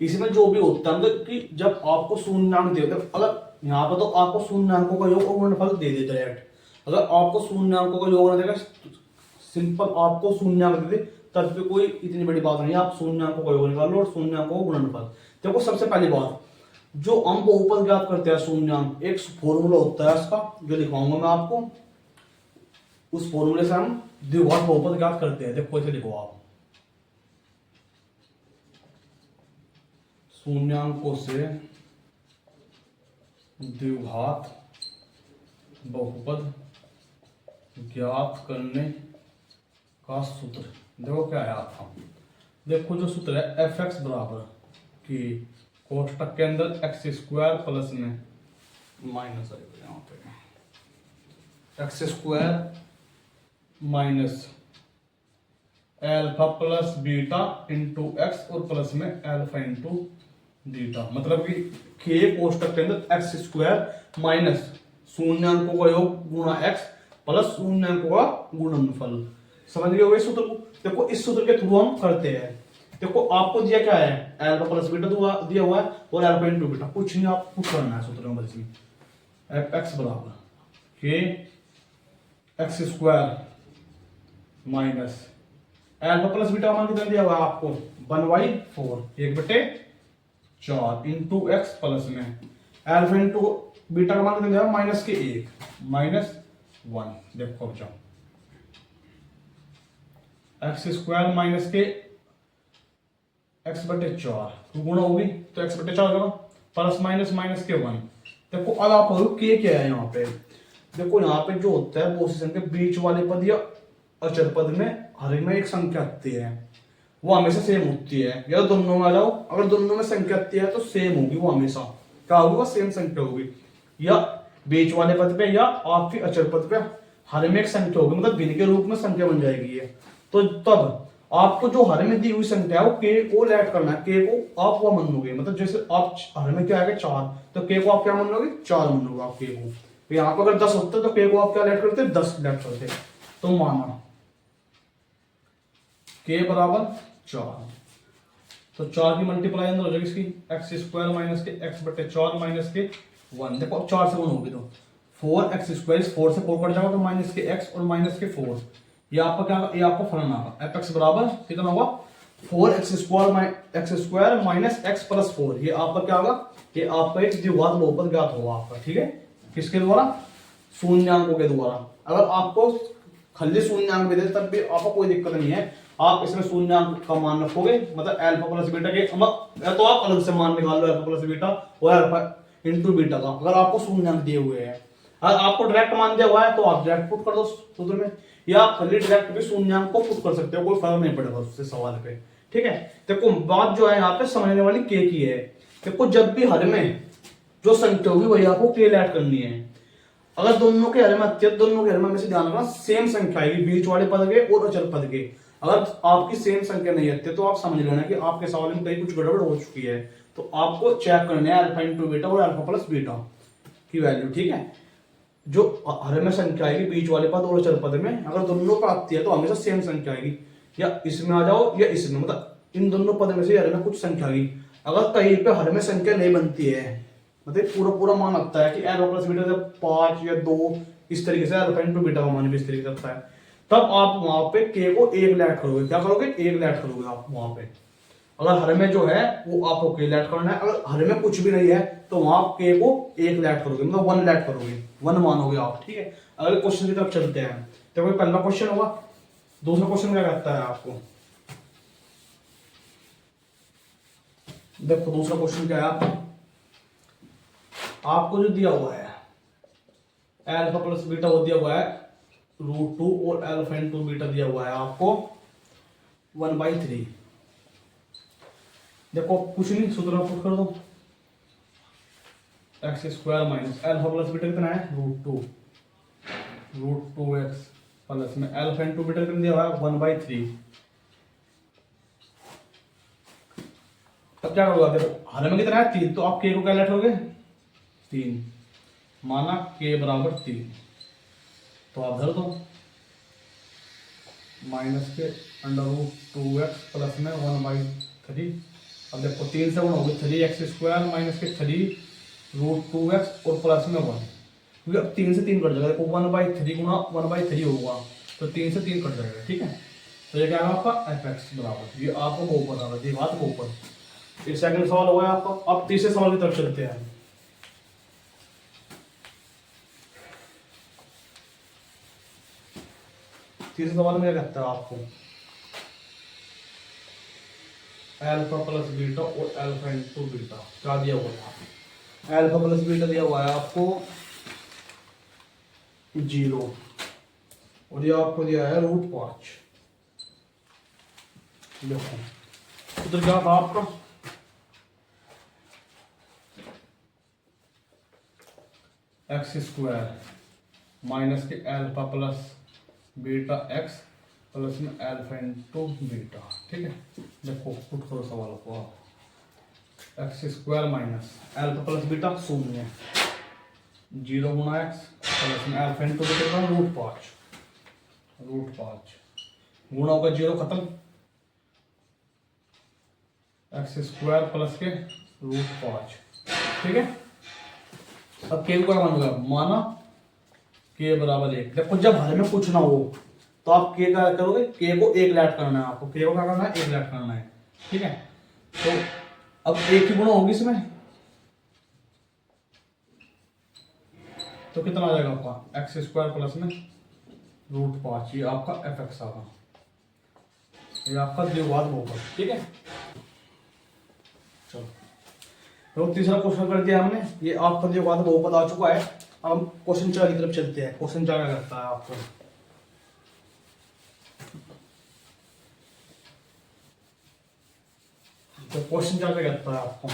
इसमें जो भी होता है मतलब कि जब आपको शून्यांक दे, अगर यहाँ पर तो आपको शून्यांकों का योग और गुणनफल दे देते डायरेक्ट, अगर आपको शून्यांकों का योग ना देगा सिंपल आपको शून्यांक दे दे तब भी कोई इतनी बड़ी बात नहीं है, आप शून्यांकों का योग निकाल लो और शून्यांकों का गुणनफल। देखो सबसे पहली बात जो हम बहुपद ज्ञात करते हैं शून्यांक, एक फॉर्मूला होता है उसका जो लिखवाऊंगा मैं आपको, उस फॉर्मूले से हम द्विघात बहुपद ज्ञात करते हैं। देखो इसे लिखो आप, शून्यांकों से द्विघात बहुपद ज्ञात करने का सूत्र। देखो क्या है आपका, देखो जो सूत्र है fx बराबर कि कोष्टक के अंदर एक्स स्क्वायर प्लस में माइनस यहाँ पे x square minus alpha plus beta into x और प्लस में एल्फा इंटू बीटा, मतलब कि के कोष्टक के अंदर एक्स स्क्वायर माइनस शून्यांकों का योग गुणा एक्स प्लस शून्यांकों का गुणनफल। समझ गए होगे सूत्र को। देखो इस सूत्र के थ्रू हम करते हैं। देखो आपको दिया क्या है, अल्फा प्लस बीटा दिया हुआ है और अल्फा इंटू बीटा, कुछ नहीं आप कुछ करना है सूत्र में बस एफ एक्स बराबर के x square minus alpha plus beta मान कितना दिया हुआ है आपको 1/4 1/4 इंटू एक्स प्लस में अल्फा इंटू बीटा का मान कितना दिया हुआ -1 देखो अब जाओ एक्स स्क्वायर माइनस के x/4 गुणा होगी तो x/4 होगा प्लस माइनस के 1। देखो अब आप के क्या है यहाँ पे, देखो यहाँ पे जो होता है पोजीशन के बीच वाले पद या अचर पद में हर एक में एक संख्या आती है वो हमेशा सेम होती है, या दोनों में आ जाओ अगर दोनों में संख्या आती है तो सेम होगी, वो हमेशा क्या होगी, सेम संख्या होगी, या बीच वाले पद पे या आपके अचर पद पे हर में एक संख्या होगी, मतलब भिन्न के रूप में संख्या बन जाएगी ये। तो तब आपको जो हर में दी हुई संख्या है वो के को ऐड करना है, के को आप वो मान लोगे, मतलब जैसे आप हर में क्या आएगा 4 तो के को आप क्या मान लोगे 4 मान लोगे आप के को। तो यहाँ पर अगर 10 होता तो के को आप क्या ऐड करते 10 ऐड करते। तो माना के बराबर 4 तो 4 की मल्टीप्लाई अंदर हो जाएगी इसकी एक्स स्क्वायर माइनस के x/4 माइनस के 1। देखो अब 4 से 1 होगी तो 4x स्क्वायर 4 से 4 कट जाएगा तो माइनस के x और माइनस के 4, ये आपका क्या, ये आपका फलन आएगा fx बराबर कितना होगा 4x square minus x plus 4। ये आपका क्या होगा, ये आपका एक द्विघात बहुपद ज्ञात होगा आपका, ठीक है। किसके द्वारा, शून्यांकों के द्वारा। अगर आपको खाली शून्यांक दे तब भी आपको कोई दिक्कत नहीं है, आप इसमें शून्यांक का मान रखोगे, मतलब अल्फा प्लस बीटा के या तो आप अलग से मान निकाल लो अल्फा प्लस बीटा और अल्फा इंटू बीटा का, अगर आपको शून्यांक दिए हुए हैं। अगर आपको डायरेक्ट मान दिया हुआ है तो आप डायरेक्ट पुट कर दो सूत्र में, या आप खाली डायरेक्ट भी शून्यांक को पुट कर सकते हो, कोई फर्क नहीं पड़ेगा उससे सवाल पे। ठीक है, देखो बात जो है यहाँ पे समझने वाली के की है। देखो जब भी हर में जो संख्या होगी वही आपको के ऐड करनी है। अगर दोनों के हर में अत्यंत, दोनों के हर में से ध्यान रखना सेम संख्या आएगी, बीच वाले पद के और अचर पद के। अगर आपकी सेम संख्या नहीं आती तो आप समझ लेना कि आपके सवाल में कहीं कुछ गड़बड़ हो चुकी है। तो आपको चेक करना है अल्फा इंटू बीटा और अल्फा प्लस बीटा की वैल्यू। ठीक है, जो हर में संख्या आएगी बीच वाले पद और अचर पद में, अगर दोनों पर आती है तो हमेशा सेम संख्या आएगी, या इसमें आ जाओ या इसमें, मतलब इन दोनों पद में से हर में कुछ संख्या आएगी। अगर कहीं पे हर में संख्या नहीं बनती है, मतलब पूरा पूरा मान आता है कि अल्फा प्लस बीटा जब 5 या 2 इस तरीके से, अल्फा इंटू बीटा का मान भी इस तरीके से आता है, तब आप वहां पे के को एक लैट करोगे। क्या करोगे? एक लैट करोगे आप वहां पे। अगर हर में जो है वो आपको के लैट करना है, अगर हर में कुछ भी नहीं है तो वहां आप के को एक लैट करोगे, मतलब 1 लैट करोगे, 1 मानोगे आप। ठीक है, अगले क्वेश्चन की तरफ चलते हैं। तो कोई पहला क्वेश्चन होगा, दूसरा क्वेश्चन क्या कहता है आपको, देखो दूसरा क्वेश्चन क्या है, आपको जो दिया हुआ है अल्फा प्लस बीटा वो दिया हुआ है √2 और अल्फा इंटू बीटा दिया हुआ है आपको 1/3। देखो कुछ नहीं, सूत्र पुट कर दो, x square minus alpha plus beta कितना है √2 एक्स प्लस में अल्फा इंटू बीटा कितना दिया हुआ है 1/3। अब क्या करोगे? देखो हर में कितना है 3, तो आप के को क्या लेट करोगे 3, माना के बराबर 3, तो आप धर दो माइनस के √2x प्लस में 1/3। अब देखो 3 से 1 होगी 3x स्क्वायर माइनस के 3 √2x और प्लस में 1, क्योंकि अब 3 से 3 कट जाएगा। देखो 1/3 गुना 1/3 होगा तो 3 से 3 कट जाएगा। ठीक है, तो ये क्या है आपका fx बराबर, ये आपको बहुपद आ रहा है, ये बात बहुपद। ये सेकंड सवाल हो गया आपका। अब तीसरे सवाल की तरफ चलते हैं। तीसरे सवाल में क्या कहता है आपको, अल्फा प्लस बीटा और अल्फा इंटू बीटा क्या दिया हुआ है? अल्फा प्लस बीटा दिया हुआ है आपको 0 और ये आपको दिया है √5। देखो उधर क्या था आपका, एक्स स्क्वायर माइनस के alpha plus beta x plus में अल्फा इंटू बीटा। ठीक है, देखो पुट करो सवाल को, x square minus alpha plus beta 0, 0 गुना एक्स प्लस में अल्फा इंटू बीटा √5, गुणा होगा 0 खत्म, एक्स स्क्वायर प्लस के √5। ठीक है, अब के को क्या मानोगे? माना के बराबर 1। देखो जब हर में कुछ ना हो तो आप के क्या करोगे? के को एक लैट करना है आपको, के को क्या करना है? एक लैट करना है। ठीक है, तो अब एक की गुणा होगी इसमें तो कितना आ जाएगा आपका एक्स स्क्वायर प्लस में √5, ये आपका fx आगा, ये आपका द्विघात बहुपद। ठीक है, चलो तो तीसरा क्वेश्चन कर दिया हमने, ये आपका द्विघात बहुपद आ चुका है। अब हम क्वेश्चन 4 की तरफ चलते हैं। क्वेश्चन 4 क्या करता है आपको, तो क्वेश्चन 4 क्या करता है आपको,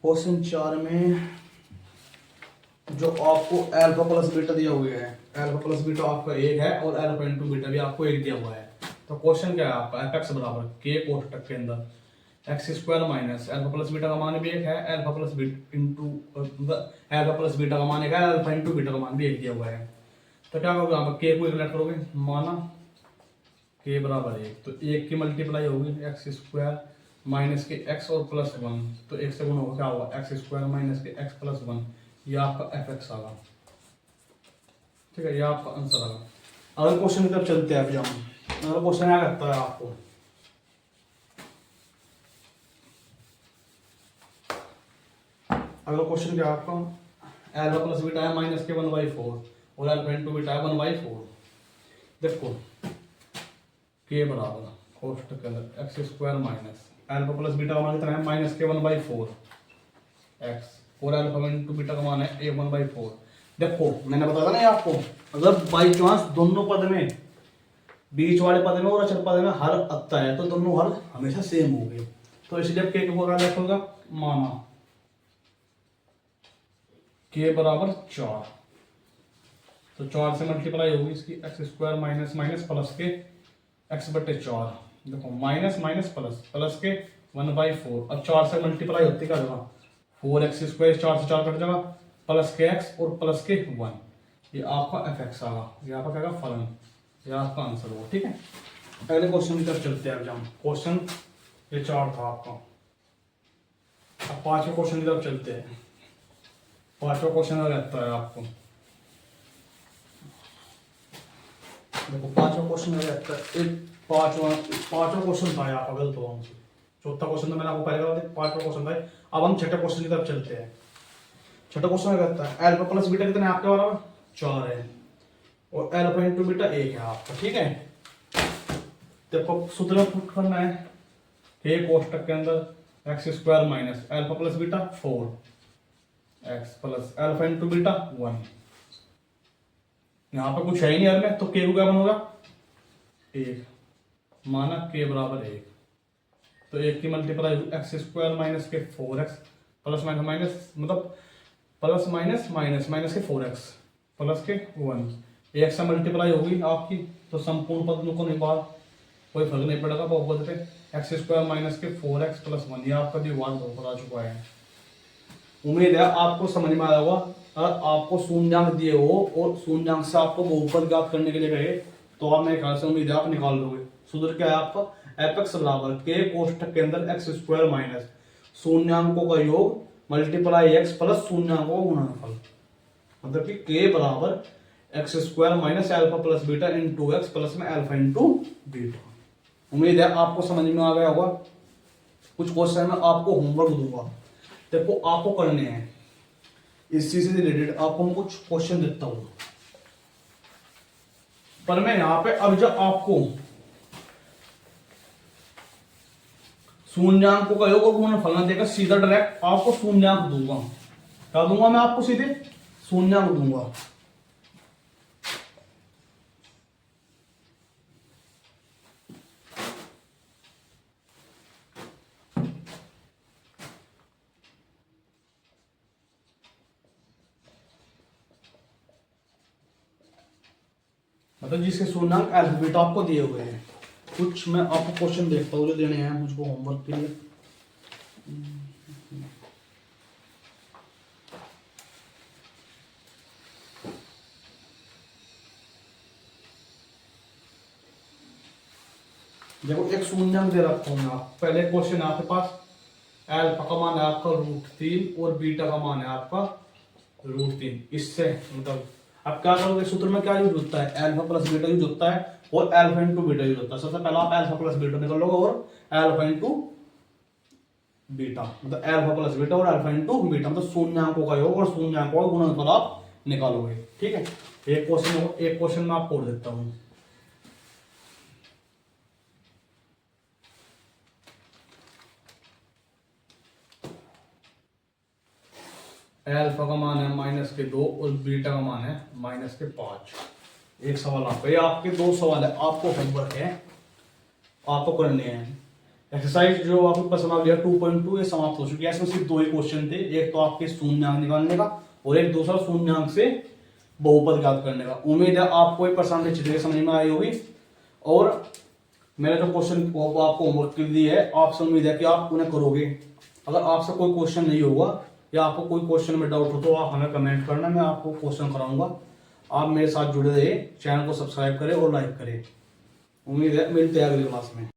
क्वेश्चन 4 में जो आपको अल्फा प्लस बीटा दिया हुआ है, अल्फा प्लस बीटा आपका 1 है और अल्फा इंटू बीटा भी आपको 1 दिया हुआ है। तो क्वेश्चन क्या है आपका, fx बराबर के कोष्टक के अंदर x square minus alpha plus beta का मान भी 1 है, अल्फा प्लस बीटा का मान 1 है, अल्फा इंटू बीटा का मान भी 1 दिया हुआ है। तो क्या करोगे आप, के को एक लेट करोगे, माना के बराबर 1, तो 1 की मल्टीप्लाई होगी एक्स स्क्वायर माइनस के एक्स और प्लस 1, तो 1 से गुणा होगा, क्या होगा एक्स स्क्वायर माइनस के एक्स प्लस 1, ये आपका fx आगा। ठीक है, ये आपका आंसर आगा। अगले क्वेश्चन की तरफ चलते हैं। अभी हम अगला क्वेश्चन क्या करता है आपको, अगला क्वेश्चन क्या आपका, अल्फा प्लस बीटा है माइनस के 1/4 और अल्फा इंटू बीटा है 1/4। देखो के बराबर कोष्टक के अंदर x square minus alpha plus beta का मान कितना है, माइनस के 1/4 एक्स और अल्फा इंटू बीटा का मान है 1/4। देखो मैंने बताया ना ये आपको, अगर बाई चांस दोनों पद में, बीच वाले पद में और अचर पद में हर आता है तो दोनों हर हमेशा सेम होंगे। तो इसलिए के को क्या लिखोगा, माना के बराबर 4, तो 4 से मल्टीप्लाई होगी इसकी x square minus minus plus के एक्स बटे 4, देखो माइनस माइनस प्लस प्लस के 1/4। अब 4 से मल्टीप्लाई होती क्या होगा, 4x स्क्वायर, 4 से 4 कट जाएगा, प्लस के x और प्लस के 1, ये आपका एफ एक्स आगा, ये आपका क्या होगा फलन, ये आपका आंसर होगा। ठीक है, अगले क्वेश्चन की तरफ चलते हैं। अब हम क्वेश्चन ये 4 था आपका, अब 5वें क्वेश्चन की तरफ चलते हैं। 5वां क्वेश्चन रहता है आपको, देखो 5वां क्वेश्चन रहता है, एक पांचवा क्वेश्चन था आपका, गलत हुआ हमसे। 4था क्वेश्चन तो मैंने आपको पहले बता दिया, 5वां क्वेश्चन था। अब हम 6ठे क्वेश्चन की तरफ चलते हैं। 6ठा क्वेश्चन रहता है अल्फा प्लस बीटा कितने आपके बराबर 4 है, और अल्फा इंटू बीटा 1 है आपका। ठीक है, देखो सूत्र में पुट करना है, एक कोष्टक के अंदर x square minus alpha plus beta 4x plus alpha into beta 1। यहां पर कुछ है ही नहीं में, तो के को क्या बनोगा 1, माना के बराबर 1, तो 1 की मल्टीप्लाई एक्स स्क्वायर माइनस के 4x प्लस माइनस माइनस मतलब प्लस माइनस माइनस माइनस के 4x प्लस के 1, 1 से मल्टीप्लाई होगी आपकी, तो संपूर्ण पद को नहीं बाहर, कोई फर्क नहीं पड़ेगा बहुपद पे। एक्स स्क्वायर माइनस के 4x प्लस 1, ये आपका दीवार बहुपद आ चुका है। उम्मीद है आपको समझ में आया होगा। अगर आपको शून्यांक दिए हो और शून्यांक से आपको बहुपद ज्ञात करने के लिए कहे, तो आप मेरे ख्याल से उम्मीद है आप निकाल लोगे। सूत्र क्या है आपका, एफ एक्स बराबर के कोष्ठक के अंदर एक्स स्क्वायर माइनस शून्यांकों का योग मल्टीप्लाई एक्स प्लस शून्यांकों का गुणनफल, मतलब कि के बराबर x square minus alpha plus beta into x plus में अल्फा इंटू बीटा। उम्मीद है आपको समझ में आ गया होगा। कुछ क्वेश्चन में आपको होमवर्क दूंगा, देखो आपको करने हैं इस चीज से रिलेटेड। आपको मैं कुछ क्वेश्चन देता हूं, पर मैं यहां पे अब जब आपको शून्यांकों का योग और गुणनफल देकर सीधा डायरेक्ट आपको शून्यांक दूंगा। क्या दूंगा मैं आपको, सीधे शून्यांक दूंगा। मतलब जिसके शून्यांक अल्फाबेट आपको दिए हुए हैं। कुछ मैं आपको क्वेश्चन देखता हूँ जो देने हैं मुझको होमवर्क के लिए। देखो एक शून्यांक दे रखा हूं मैं आप, पहले क्वेश्चन आपके पास अल्फा का मान है आपका √3 और बीटा का मान है आपका √3। इससे मतलब अब क्या करोगे, सूत्र में क्या यूज होता है, अल्फा प्लस बीटा यूज होता है और अल्फा इंटू बीटा यूज होता है। सबसे पहले आप अल्फा प्लस बीटा निकाल लोगे और अल्फा इंटू बीटा, मतलब अल्फा प्लस बीटा और अल्फा इंटू बीटा, मतलब शून्यांकों का योग और शून्यांकों का गुणनफल आप निकालोगे। ठीक है, एक क्वेश्चन मैं आपको और देता हूं। अल्फा का मान है -2 और बीटा का मान है -5। एक सवाल आपका, ये आपके 2 सवाल है, आपको होमवर्क है, आपको करने हैं। एक्सरसाइज जो आपको पसंद आ गया 2.2 ये समाप्त हो चुकी है। इसमें सिर्फ 2 ही क्वेश्चन थे, एक तो आपके शून्यांक निकालने का और एक दूसरा शून्यांक से बहुपद ज्ञात करने का। उम्मीद है आपको ये पसंद अच्छी तरह समझ में आई होगी। और मैंने जो क्वेश्चन आपको होमवर्क के लिए है, आपसे उम्मीद है कि आप उन्हें करोगे। अगर आपसे कोई क्वेश्चन नहीं होगा या आपको कोई क्वेश्चन में डाउट हो तो आप हमें कमेंट करना, मैं आपको क्वेश्चन कराऊंगा। आप मेरे साथ जुड़े रहिए, चैनल को सब्सक्राइब करें और लाइक करें। उम्मीद है मिलते हैं अगली क्लास में।